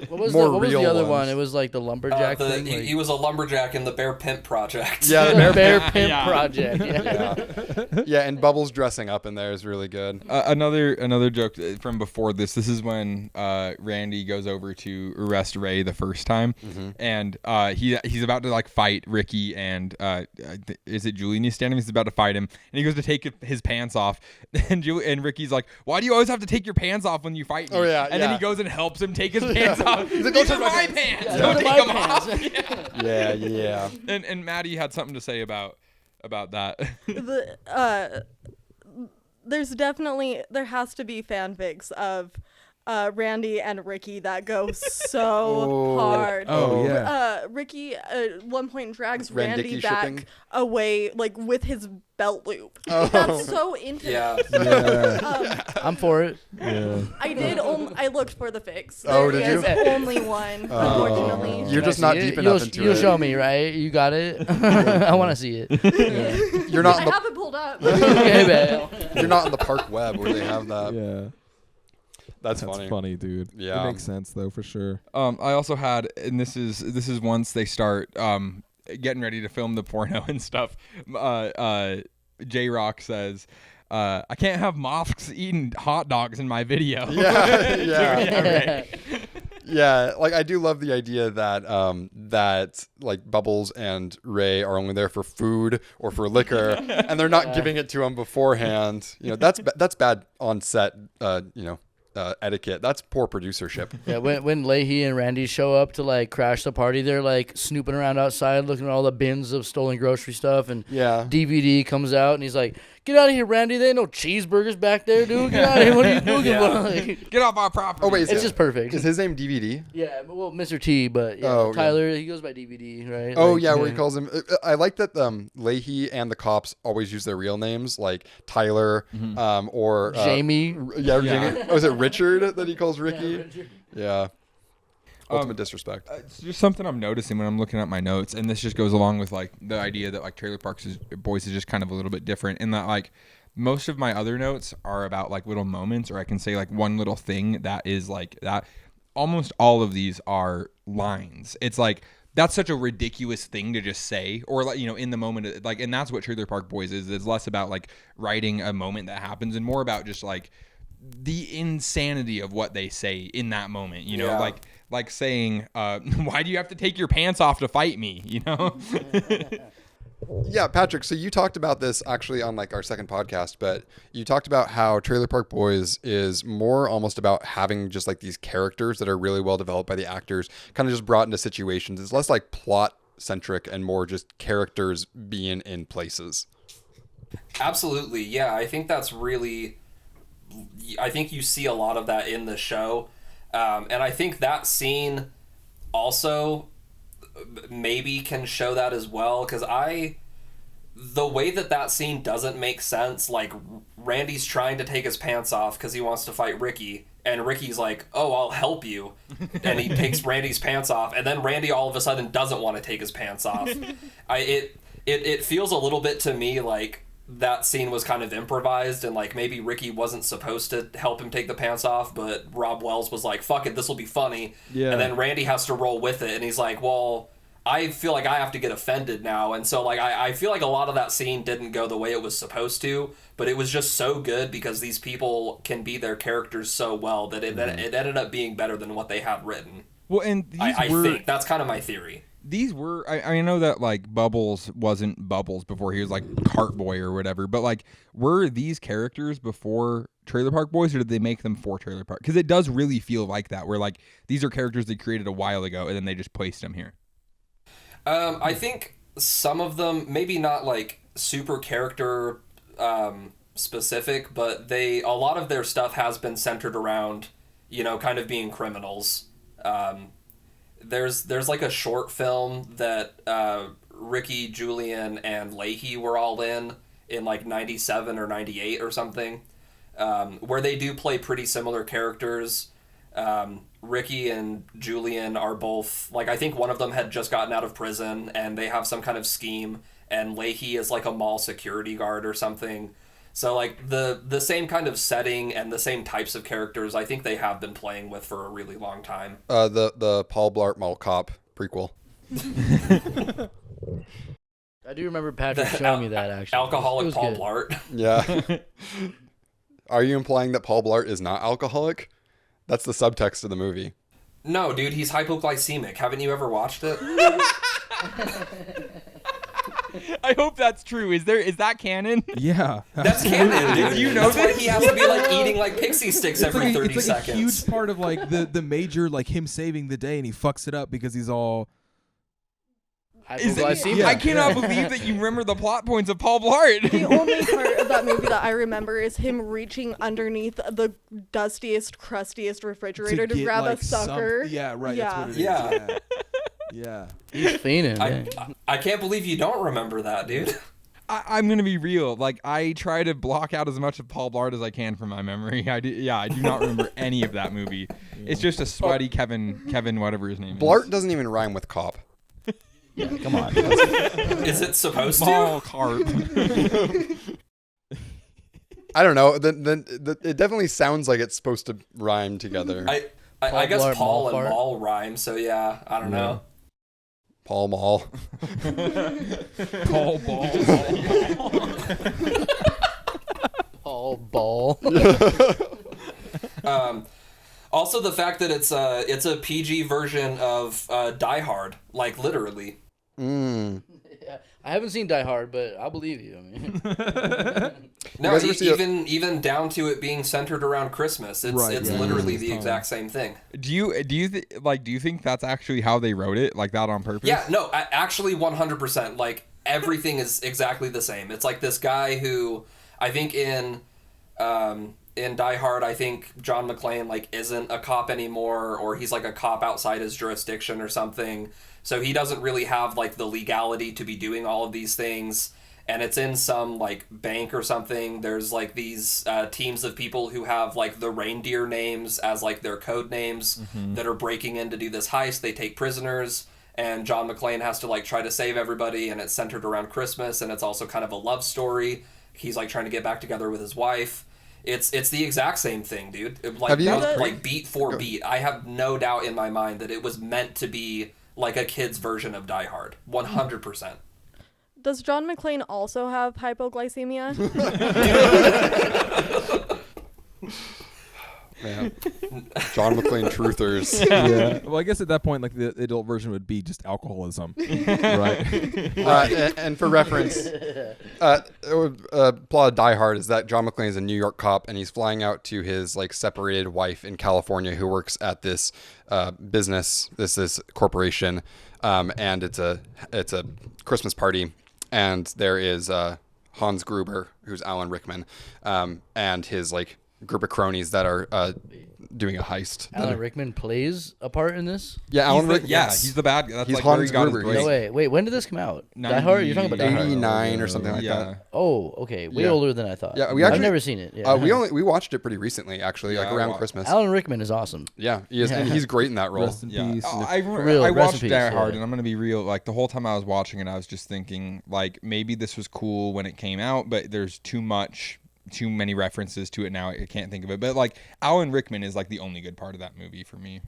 What was more what was real the other ones. one? It was like the lumberjack thing. He was a lumberjack in the Bear Pimp Project. Yeah, the The Bear Bear Pimp Project. Yeah. Yeah, and Bubbles dressing up in there is really good. Another joke from before this. This is when Randy goes over to arrest Ray the first time, and he's about to like fight Ricky and is it Julian? He's standing. He's about to fight him, and he goes to take his pants off, and Ricky's like, "Why do you always have to take your pants off when you fight me?" Oh, yeah, and then yeah. he goes and helps him take his pants off. He's like, "These "Don't are touch my my pants." pants. Yeah, Don't those take are them my off." pants. Yeah. And Maddie had something to say about that. There's definitely there has to be fanfics of Randy and Ricky that go so hard. Oh, yeah. Ricky at one point drags Randy Randy back shipping? away like with his belt loop. Oh. That's so intimate. Yeah. Yeah. I'm for it. Yeah. I looked for the fix. Oh, There did you? is only one, unfortunately. You're Can I just see not it? deep enough into You'll it. show me, right? You got it. I want to see it. Yeah. You're not I in the have it pulled up. Okay, man. you're not in the park web where they have that. Yeah. That's That's funny. funny, dude. Yeah. It makes sense though, for sure. I also had, and this is once they start getting ready to film the porno and stuff. J-Rock says, "I can't have mosques eating hot dogs in my video." Yeah. Yeah, like I do love the idea that that like Bubbles and Ray are only there for food or for liquor, and they're not giving it to him beforehand. You know, that's bad on set. Etiquette. That's poor producership. Yeah, when Leahy and Randy show up to like crash the party, they're like snooping around outside, looking at all the bins of stolen grocery stuff, and Yeah. DVD comes out, and he's like, get out of here, Randy. There ain't no cheeseburgers back there, dude. Get out of here. What are you doing? Like, Get off our property. Oh wait, it's just perfect. Is his name DVD? Yeah, well, Mr. T, but yeah, Oh, Tyler, he goes by DVD, right? Oh Like, yeah, where he calls him. I like that Leahy and the cops always use their real names, like Tyler, or Jamie. Jamie. Oh, is it Richard that he calls Ricky? Richard. Yeah. Ultimate disrespect. It's just something I'm noticing when I'm looking at my notes, and this just goes along with like the idea that like Trailer Park Boys is just kind of a little bit different in that like most of my other notes are about like little moments, or I can say like one little thing that is like that. Almost all of these are lines. It's like that's such a ridiculous thing to just say, or like, you know, in the moment, like, and that's what Trailer Park Boys is. It's less about like writing a moment that happens and more about just like the insanity of what they say in that moment, you know, like saying, why do you have to take your pants off to fight me? You know? Yeah, Patrick, so you talked about this actually on like our second podcast, but you talked about how Trailer Park Boys is more almost about having just like these characters that are really well developed by the actors, kind of just brought into situations. It's less like plot centric and more just characters being in places. Absolutely. Yeah, I think that's really, I think you see a lot of that in the show. And I think that scene also maybe can show that as well, because the way that scene doesn't make sense, like Randy's trying to take his pants off because he wants to fight Ricky, and Ricky's like, oh, I'll help you, and he takes Randy's pants off, and then Randy all of a sudden doesn't want to take his pants off. It feels a little bit to me like that scene was kind of improvised, and like maybe Ricky wasn't supposed to help him take the pants off, but Rob Wells was like, fuck it, this will be funny. Yeah. And then Randy has to roll with it, and he's like, well, I feel like I have to get offended now. And so like I feel like a lot of that scene didn't go the way it was supposed to, but it was just so good because these people can be their characters so well that it ended up being better than what they had written. Well, and I think that's kind of my theory. These were, I know that like Bubbles wasn't Bubbles before he was like Cartboy or whatever, but like were these characters before Trailer Park Boys, or did they make them for Trailer Park? Because it does really feel like that, where like these are characters they created a while ago and then they just placed them here. I think some of them, maybe not like super character specific, but a lot of their stuff has been centered around, you know, kind of being criminals. There's like a short film that Ricky, Julian, and Leahy were all in like 97 or 98 or something, where they do play pretty similar characters. Ricky and Julian are both, like, I think one of them had just gotten out of prison and they have some kind of scheme, and Leahy is like a mall security guard or something. So like the same kind of setting and the same types of characters I think they have been playing with for a really long time. The Paul Blart Mall Cop prequel. I do remember Patrick showing me that, actually. Alcoholic Paul good. Blart. Yeah. Are you implying that Paul Blart is not alcoholic? That's the subtext of the movie. No, dude, he's hypoglycemic. Haven't you ever watched it? I hope that's true. Is that canon? Yeah. That's canon, dude. You know That's why he has to be like eating like pixie sticks every 30 it's like seconds. a huge part of like the major, like him saving the day, and he fucks it up because he's all... Hypoglycemia. I cannot believe that you remember the plot points of Paul Blart. The only part of that movie that I remember is him reaching underneath the dustiest, crustiest refrigerator to get, grab like, a sucker. Yeah, right. Yeah. That's what it is. Yeah. Yeah. He's fiending, man. I can't believe you don't remember that, dude. I'm gonna be real. Like, I try to block out as much of Paul Blart as I can from my memory. I do not remember any of that movie. It's just a sweaty Kevin, whatever his name is. Blart doesn't even rhyme with cop. Yeah, come on. Is it supposed Small to? carp. I don't know. It definitely sounds like it's supposed to rhyme together. I guess Blart, Paul and Mall Mall rhyme, so yeah, I don't know. Paul Mall. Paul Ball. Paul Ball. Also, the fact that it's a PG version of Die Hard, like literally. Yeah, I haven't seen Die Hard, but I'll believe you. I mean, No, guys ever see even down to it being centered around Christmas, it's Right, yeah. literally the exact same thing. Do you think that's actually how they wrote it, like that on purpose? Yeah, no, actually 100%. Like everything is exactly the same. It's like this guy who I think in Die Hard, I think John McClane like isn't a cop anymore, or he's like a cop outside his jurisdiction or something. So he doesn't really have like the legality to be doing all of these things. And it's in some like bank or something. There's like these teams of people who have like the reindeer names as like their code names that are breaking in to do this heist. They take prisoners, and John McClane has to like try to save everybody, and it's centered around Christmas, and it's also kind of a love story. He's like trying to get back together with his wife. It's the exact same thing, dude. Like, like beat for beat. I have no doubt in my mind that it was meant to be like a kid's version of Die Hard. 100%. Does John McClane also have hypoglycemia? Man. John McClane truthers. Yeah. Well, I guess at that point, like the adult version would be just alcoholism, right? And for reference, plot of Die Hard is that John McClane is a New York cop, and he's flying out to his like separated wife in California, who works at this business, this corporation, and it's a Christmas party, and there is Hans Gruber, who's Alan Rickman, and his like group of cronies that are doing a heist. Alan Rickman plays a part in this? Yeah, Alan Rickman. Yeah, he's the bad guy. That's He's like where Hans he got his Gruber. break. No, wait, when did this come out? Die Hard? You're talking about Die Hard? 89 or something like Yeah. that. Oh, okay. Way Yeah. older than I thought. Yeah, we I've actually- never seen it. Yeah. We watched it pretty recently, actually, like Yeah, around I wa- Christmas. Alan Rickman is awesome. Yeah, he is, and he's great in that role. Rest in Yeah, peace. I real, I rest in watched peace, Die Hard, yeah. and I'm gonna be real. Like the whole time I was watching it, I was just thinking, like maybe this was cool when it came out, but there's too many references to it now. I can't think of it. But like Alan Rickman is like the only good part of that movie for me.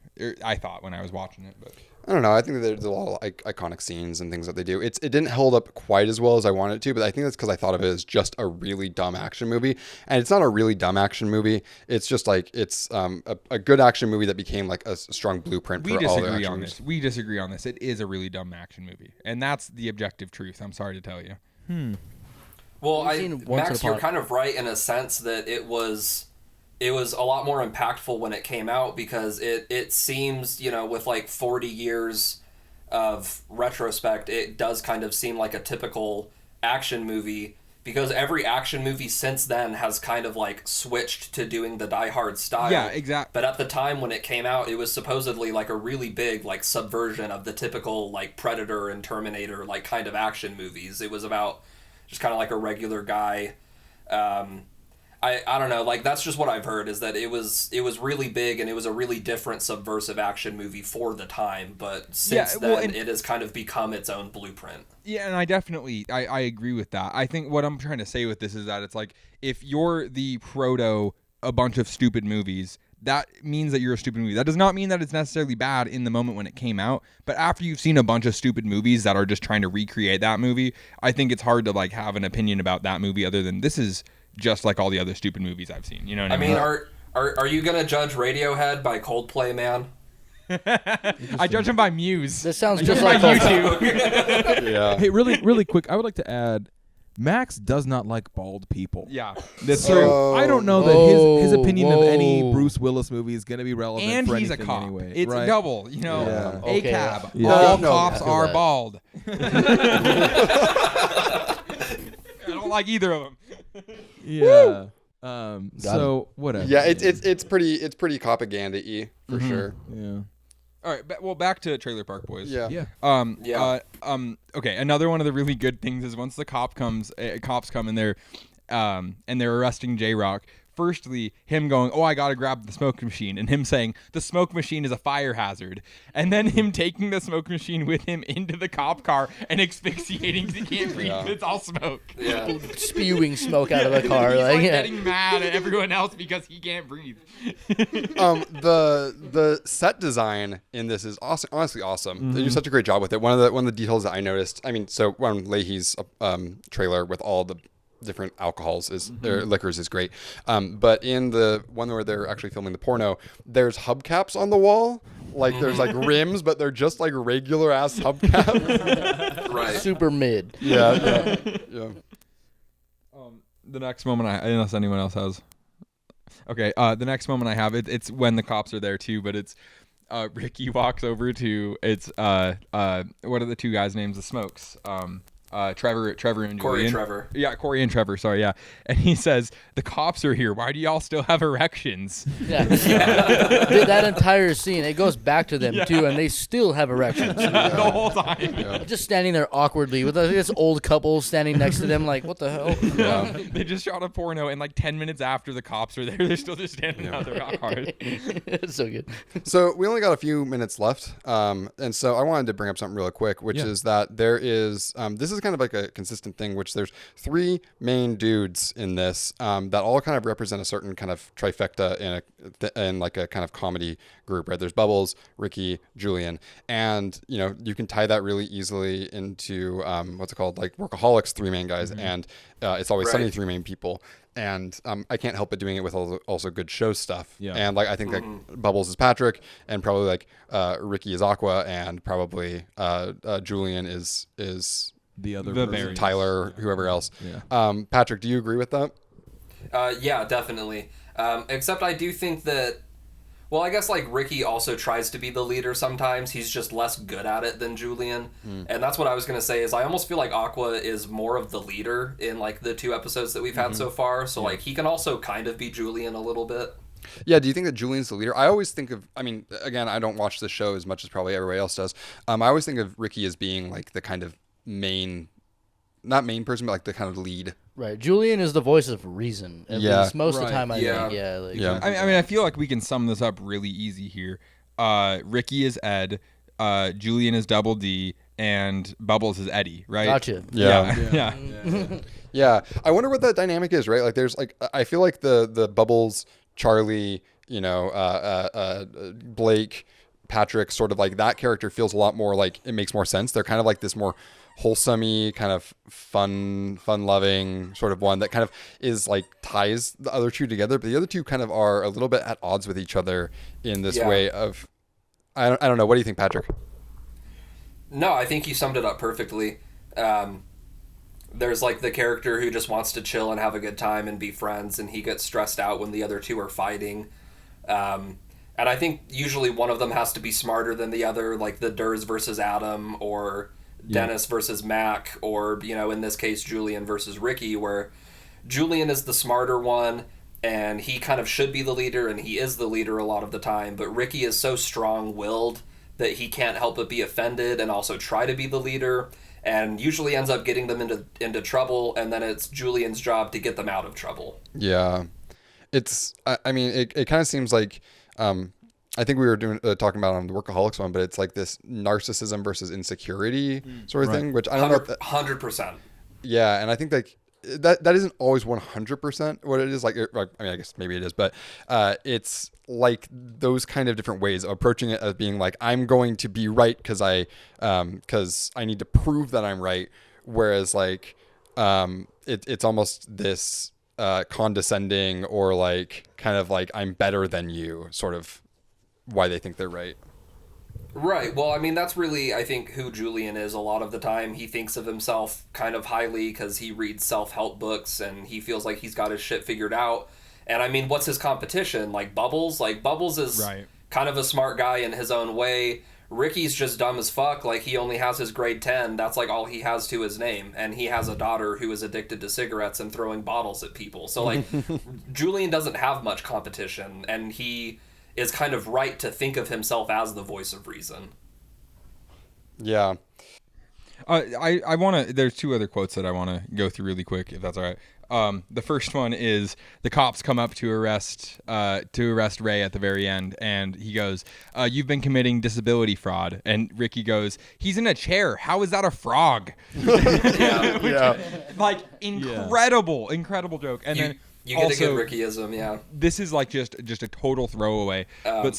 I thought when I was watching it, but I don't know. I think that there's a lot of iconic scenes and things that they do. It didn't hold up quite as well as I wanted it to, but I think that's because I thought of it as just a really dumb action movie. And it's not a really dumb action movie. It's just like it's a good action movie that became like a strong blueprint for all the action movies. We disagree on this. It is a really dumb action movie, and that's the objective truth. I'm sorry to tell you. Well, Have you seen Once Max, Upon- you're kind of right in a sense that it was a lot more impactful when it came out, because it seems, with like 40 years of retrospect, it does kind of seem like a typical action movie, because every action movie since then has kind of like switched to doing the Die Hard style. Yeah, exactly. But at the time when it came out, it was supposedly like a really big like subversion of the typical like Predator and Terminator like kind of action movies. It was about just kind of like a regular guy. I don't know, like that's just what I've heard, is that it was really big, and it was a really different subversive action movie for the time, but since then it has kind of become its own blueprint. Yeah, and I definitely I agree with that. I think what I'm trying to say with this is that it's like if you're the proto a bunch of stupid movies, that means that you're a stupid movie. That does not mean that it's necessarily bad in the moment when it came out, but after you've seen a bunch of stupid movies that are just trying to recreate that movie, I think it's hard to like have an opinion about that movie other than this is just like all the other stupid movies I've seen. You know what I mean? Are you gonna judge Radiohead by Coldplay, man? I judge him by Muse. This sounds just like YouTube. Yeah. Hey, really quick, I would like to add, Max does not like bald people. Yeah, That's So- true. I don't know that his opinion of any Bruce Willis movie is going to be relevant and for he's a anything cop. anyway. It's right? double, Yeah. A Okay, cab. yeah. All No, cops I feel are that. bald. I don't like either of them. Yeah. So whatever. Yeah, it's pretty propaganda-y for sure. Yeah. All right, back to Trailer Park Boys. Yeah. Yeah. Okay, another one of the really good things is once the cops come and they're arresting J-Rock. Firstly, him going, "Oh, I gotta grab the smoke machine," and him saying, "The smoke machine is a fire hazard," and then him taking the smoke machine with him into the cop car and asphyxiating because he can't breathe. Yeah. It's all smoke. Yeah. Spewing smoke out of the car. He's like, like yeah. getting mad at everyone else because he can't breathe. The set design in this is awesome, honestly awesome. They do such a great job with it. One of the details that I noticed, I mean, so when Leahy's trailer with all the different alcohols or liquors is great, but in the one where they're actually filming the porno, there's hubcaps on the wall. Like there's like rims, but they're just like regular ass hubcaps. Right. Super mid. yeah. The next moment, unless anyone else has. Okay, the next moment I have, it's when the cops are there too, but it's Ricky walks over to, it's what are the two guys' names? The Smokes. Trevor and Corey Julian. and Trevor. Yeah, Corey and Trevor. Sorry, yeah. And he says, "The cops are here. Why do y'all still have erections?" Yeah. That entire scene, it goes back to them too, and they still have erections. The whole time. Just standing there awkwardly with this old couple standing next to them, like, what the hell? They just shot a porno, and like 10 minutes after the cops are there, they're still just standing out there rock hard. It's so good. So we only got a few minutes left, and so I wanted to bring up something really quick, which is that there is this is kind of like a consistent thing, which there's 3 main dudes in this that all kind of represent a certain kind of trifecta in like a kind of comedy group, right? There's Bubbles, Ricky, Julian, and you can tie that really easily into what's it called, like Workaholics 3 main guys, and It's Always Sunny 3 main people. And I can't help but doing it with also good show stuff. Yeah. And like I think like Bubbles is Patrick, and probably like Ricky is Aqua, and probably Julian is the other variant. Tyler, whoever else. Yeah. Patrick, do you agree with that? Yeah, definitely. Except I do think that, well, I guess like Ricky also tries to be the leader sometimes. He's just less good at it than Julian. And that's what I was going to say is I almost feel like Aqua is more of the leader in like the 2 episodes that we've had so far. So like he can also kind of be Julian a little bit. Yeah, do you think that Julian's the leader? I always think of, I mean, again, I don't watch the show as much as probably everybody else does. I always think of Ricky as being like the kind of not main person, but like the kind of lead. Right. Julian is the voice of reason. At least most of the time, I think. Yeah. I mean, I feel like we can sum this up really easy here. Ricky is Ed, Julian is Double D, and Bubbles is Eddie, right? Gotcha. Yeah. Yeah. I wonder what that dynamic is, right? Like there's like, I feel like the Bubbles, Charlie, Blake, Patrick, sort of like that character feels a lot more like it makes more sense. They're kind of like this more wholesome-y, kind of fun-loving sort of one that kind of is like ties the other 2 together, but the other 2 kind of are a little bit at odds with each other in this way of, I don't know. What do you think, Patrick? No, I think you summed it up perfectly. There's like the character who just wants to chill and have a good time and be friends, and he gets stressed out when the other 2 are fighting. And I think usually one of them has to be smarter than the other, like the Durs versus Adam, or Dennis versus Mac, or in this case Julian versus Ricky, where Julian is the smarter one and he kind of should be the leader, and he is the leader a lot of the time, but Ricky is so strong-willed that he can't help but be offended and also try to be the leader, and usually ends up getting them into trouble, and then it's Julian's job to get them out of trouble. Yeah, it's I mean it kind of seems like I think we were talking about on the Workaholics one, but it's like this narcissism versus insecurity sort of thing, which I don't know. 100%. Yeah, and I think like that isn't always 100% what it is. Like, I mean, I guess maybe it is, but it's like those kind of different ways of approaching it as being like, I'm going to be right because I need to prove that I'm right. Whereas like it's almost this condescending or like kind of like I'm better than you sort of why they think they're right. Right. Well, I mean, that's really, I think, who Julian is a lot of the time. He thinks of himself kind of highly because he reads self-help books and he feels like he's got his shit figured out. And I mean, what's his competition? Like Bubbles? Like Bubbles is kind of a smart guy in his own way. Ricky's just dumb as fuck. Like he only has his grade 10. That's like all he has to his name. And he has a daughter who is addicted to cigarettes and throwing bottles at people. So like Julian doesn't have much competition, and he is kind of right to think of himself as the voice of reason. Yeah. I want to, there's 2 other quotes that I want to go through really quick, if that's all right. The first one is the cops come up to arrest Ray at the very end, and he goes, "You've been committing disability fraud." And Ricky goes, "He's in a chair. How is that a frog?" Like incredible joke. And then you get also a good Rickyism, yeah. This is like just a total throwaway. Go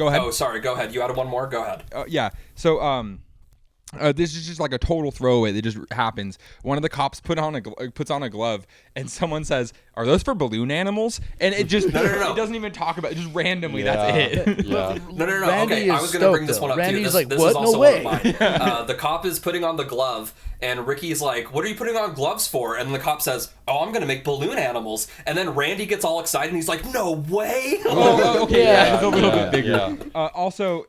ahead. Oh, sorry. Go ahead. You added one more. Go ahead. Yeah. So this is just like a total throwaway that just happens. One of the cops puts on a glove, and someone says, "Are those for balloon animals?" And it just no. It doesn't even talk about it. Just randomly, that's it. Yeah. No. Randy Okay, I was going to bring this one up Randy's too. Like, this what? is also no way. one of mine. The cop is putting on the glove, and Ricky's like, "What are you putting on gloves for?" And the cop says, "Oh, I'm going to make balloon animals." And then Randy gets all excited, and he's like, "No way!" Okay, yeah, it's a little bit bigger. Also,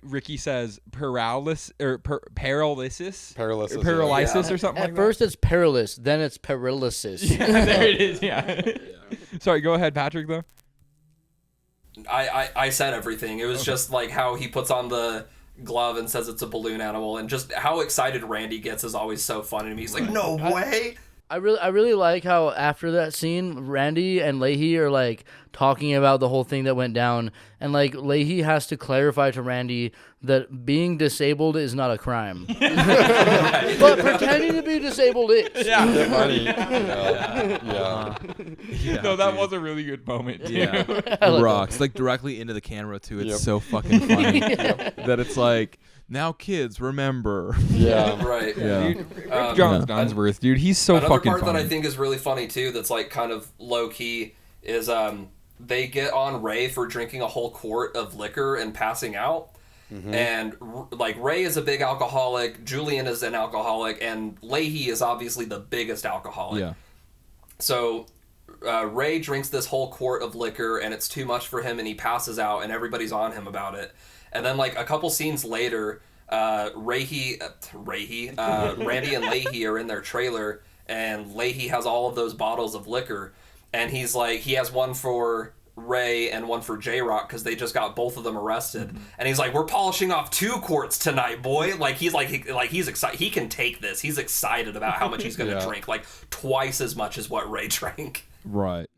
Ricky says paralysis or paralysis Paralysis, or something At like first it's perilous, then it's paralysis. that. Yeah, there it is. Yeah. Sorry, go ahead, Patrick. Though. I said everything. It was just like how he puts on the glove and says it's a balloon animal, and just how excited Randy gets is always so funny to me. He's like, "No way!" I really like how after that scene, Randy and Leahy are like talking about the whole thing that went down, and like Leahy has to clarify to Randy that being disabled is not a crime, but pretending to be disabled is. Yeah. Funny. No, that was a really good moment. Too. Yeah, it rocks like directly into the camera too. It's so fucking funny that it's like now kids remember. Yeah. Right. Yeah. Dude, Rick Dunsworth, dude, he's so Another fucking part funny. that I think is really funny too, that's like kind of low key, is they get on Ray for drinking a whole quart of liquor and passing out. And like Ray is a big alcoholic, Julian is an alcoholic, and Leahy is obviously the biggest alcoholic. Yeah. So Ray drinks this whole quart of liquor and it's too much for him and he passes out and everybody's on him about it. And then like a couple scenes later, Randy and Leahy are in their trailer and Leahy has all of those bottles of liquor and he's like, he has one for Ray and one for J-Rock because they just got both of them arrested. And he's like, we're polishing off 2 quarts tonight, boy. Like he's excited. He can take this. He's excited about how much he's going to drink, like twice as much as what Ray drank. Right.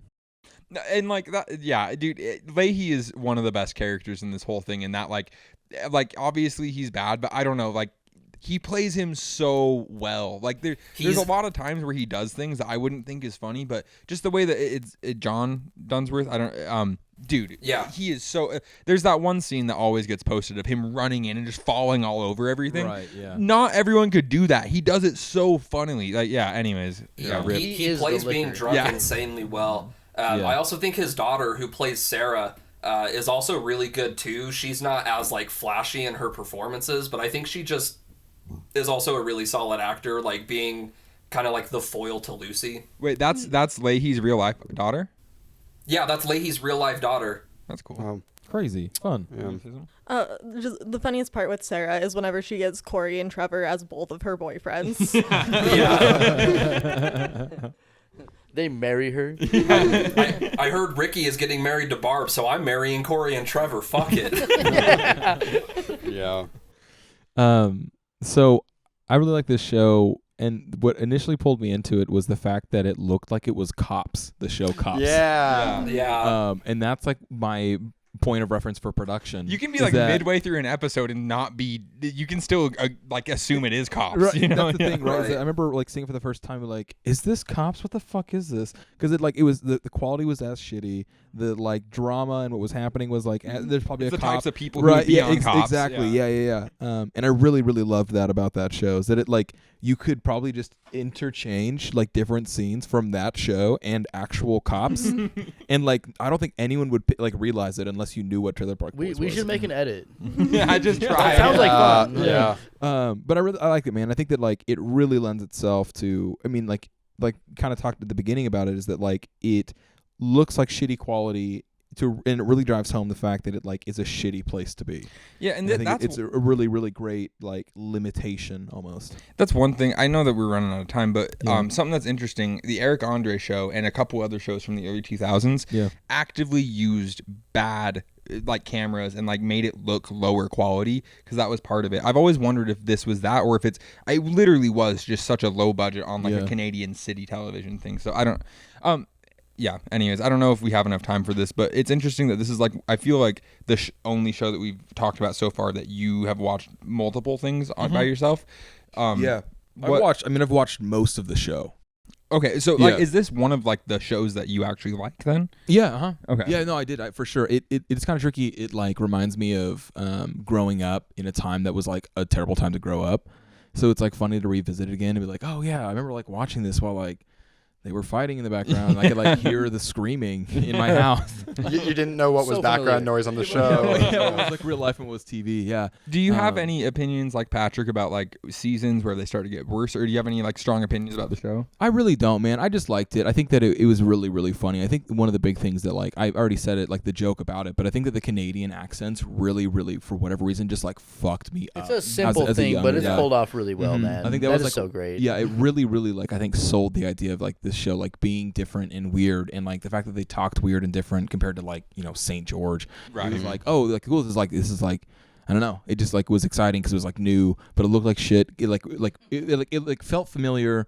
And like that, yeah, dude. Leahy is one of the best characters in this whole thing, and that like obviously he's bad, but I don't know, like he plays him so well. Like there's a lot of times where he does things that I wouldn't think is funny, but just the way that it's John Dunsworth, I don't, dude, yeah, he is so. There's that one scene that always gets posted of him running in and just falling all over everything. Right. Yeah. Not everyone could do that. He does it so funnily. Like, yeah. Anyways, yeah, rip. he plays being drunk insanely well. I also think his daughter, who plays Sarah, is also really good too. She's not as like flashy in her performances, but I think she just is also a really solid actor, like being kind of like the foil to Lucy. Wait, that's Leahy's real life daughter? Yeah, that's Leahy's real life daughter. That's cool. Crazy fun. Yeah. Just the funniest part with Sarah is whenever she gets Corey and Trevor as both of her boyfriends. Yeah. They marry her. I heard Ricky is getting married to Barb, so I'm marrying Corey and Trevor. Fuck it. Yeah. So I really like this show, and what initially pulled me into it was the fact that it looked like it was Cops, the show Cops. Yeah. And that's like my point of reference for production. You can be like midway through an episode and not be. You can still like assume it is Cops. Right, you know? that's the thing, right? Is that I remember like seeing it for the first time, like, is this Cops? What the fuck is this? Because it was the quality was as shitty. The like drama and what was happening was like there's probably it's a the cop. types of people who would be on Cops. Exactly. Yeah. And I really loved that about that show is that it like you could probably just interchange like different scenes from that show and actual Cops, and like I don't think anyone would like realize it unless you knew what Trailer Park Boys was. We should make an edit. Yeah, I just tried. Sounds like fun. Yeah. But I like it, man. I think that like it really lends itself to. I mean, like kind of talked at the beginning about it is that like it looks like shitty quality and it really drives home the fact that it like is a shitty place to be. Yeah, and I think that's it's a really great like limitation almost. That's one thing. I know that we're running out of time, but something that's interesting, the Eric Andre show and a couple other shows from the early 2000s actively used bad like cameras and like made it look lower quality because that was part of it. I've always wondered if this was that or if it literally was just such a low budget on like a Canadian city television thing. So I don't yeah, anyways, I don't know if we have enough time for this, but it's interesting that this is like, I feel like the only show that we've talked about so far that you have watched multiple things on by yourself. I've watched most of the show. Okay, so like, is this one of like the shows that you actually like then? Yeah, Okay. Yeah, no, I did. For sure. It's kind of tricky. It like reminds me of growing up in a time that was like a terrible time to grow up. So it's like funny to revisit it again and be like, oh yeah, I remember like watching this while like they were fighting in the background. I could like hear the screaming in my house. You didn't know what was So background familiar. noise on the show. Yeah, it was like real life and it was TV. Yeah. Do you have any opinions like Patrick about like seasons where they start to get worse, or do you have any like strong opinions about the show? I really don't, man. I just liked it. I think that it was really, really funny. I think one of the big things that like I already said it, like the joke about it, but I think that the Canadian accents really, really, for whatever reason, just like fucked me up. It's a simple as a thing, young- but it's yeah. pulled off really well, man. I think that is was like so great. Yeah, it really, really like I think sold the idea of like this show like being different and weird, and like the fact that they talked weird and different compared to like St. George. Right. It was like, oh, like cool. This is like I don't know. It just like was exciting because it was like new, but it looked like shit. It felt familiar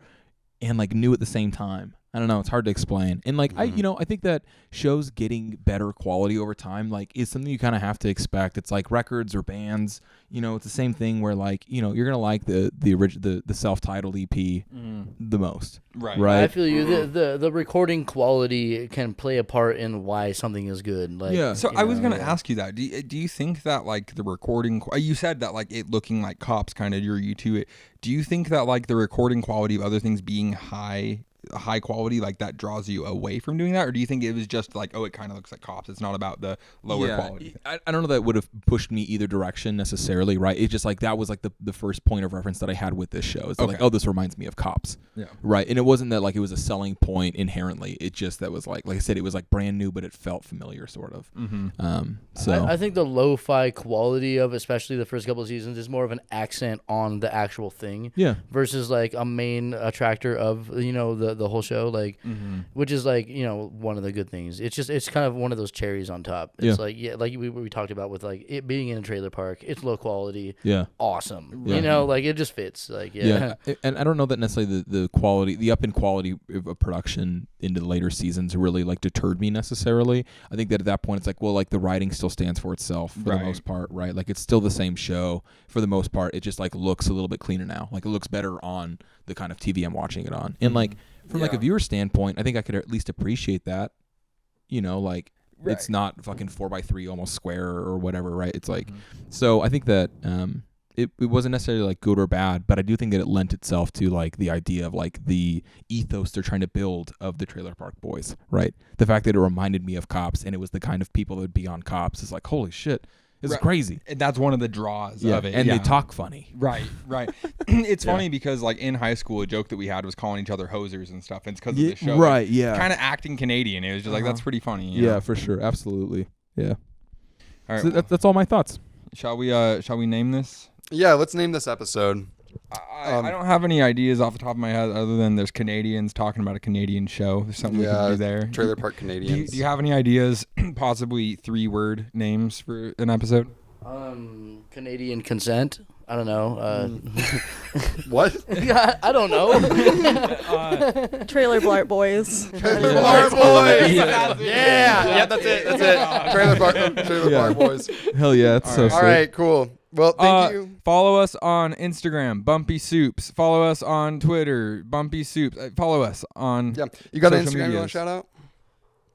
and like new at the same time. I don't know. It's hard to explain. And like I think that shows getting better quality over time like is something you kind of have to expect. It's like records or bands. It's the same thing where like you're gonna like the self-titled EP the most. Right. Right. I feel you. The recording quality can play a part in why something is good. Like, Yeah. So I was gonna ask you that. Do you think that like the recording? You said that like it looking like Cops kind of drew you to it. Do you think that like the recording quality of other things being high quality like that draws you away from doing that, or do you think it was just like, oh, it kind of looks like Cops, it's not about the lower quality? I don't know that would have pushed me either direction necessarily, right? It's just like that was like the first point of reference that I had with this show. It's like, oh, this reminds me of Cops. Yeah. Right. And it wasn't that like it was a selling point inherently. It just that was like I said, it was like brand new, but it felt familiar sort of. So I think the lo-fi quality of especially the first couple of seasons is more of an accent on the actual thing. Yeah. Versus like a main attractor of the whole show, like which is like one of the good things. It's kind of one of those cherries on top. It's like like we talked about with like it being in a trailer park. It's low quality. Yeah. Awesome. Yeah. Like it just fits. Like yeah. And I don't know that necessarily the quality, the up in quality of production into the later seasons really like deterred me necessarily. I think that at that point it's like, well, like the writing still stands for itself for the most part, right? Like it's still the same show for the most part. It just like looks a little bit cleaner now. Like it looks better on the kind of TV I'm watching it on. And like from like a viewer standpoint, I think I could at least appreciate that. Like it's not fucking 4x3 almost square or whatever, right? It's like so I think that it wasn't necessarily like good or bad, but I do think that it lent itself to like the idea of like the ethos they're trying to build of the Trailer Park Boys, right? The fact that it reminded me of Cops and it was the kind of people that would be on Cops is like, holy shit, it's crazy. That's one of the draws of it. And they talk funny. Right. It's funny because like in high school, a joke that we had was calling each other hosers and stuff. And it's because of the show. Right, like, yeah. Kind of acting Canadian. It was just like, that's pretty funny. you Yeah, know? for sure. Absolutely. Yeah. All right. So that's all my thoughts. Shall we name this? Yeah, let's name this episode. I don't have any ideas off the top of my head other than there's Canadians talking about a Canadian show. There's something we can do there. Trailer Park Canadians. Do you have any ideas, possibly 3-word names for an episode? Canadian consent. I don't know. What? I don't know. Trailer Blart Boys. Blart Boys! Yeah, that's it. Trailer Park Boys. Hell yeah, it's so sick. All right, cool. Well, thank you. Follow us on Instagram, Bumpy Soups. Follow us on Twitter, Bumpy Soups. Follow us on You got an social Instagram you want medias. to shout out?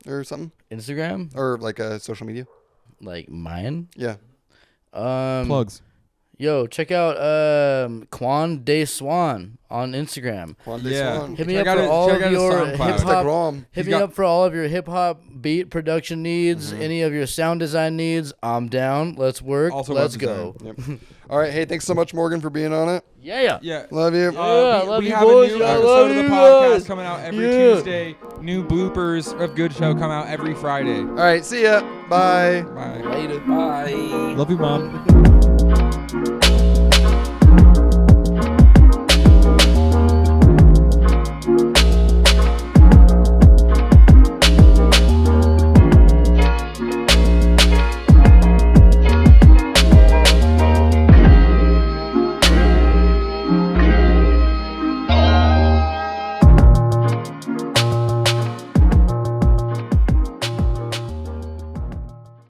Or something? Instagram? Or like a social media? Like mine? Yeah. Plugs. Yo, check out Quan De Swan on Instagram. Hit me up for all of your hip hop. Instagram. Hit me up for all of your hip hop beat production needs, any of your sound design needs. I'm down. Let's work. Also Let's web go. Yep. All right. Hey, thanks so much, Morgan, for being on it. Yeah. Love you. love we you, have boys. a new I episode love of the you podcast guys. coming out every Yeah. Tuesday. New bloopers of Good Show come out every Friday. All right. See ya. Bye. Bye. Later. Bye. Love you, Mom.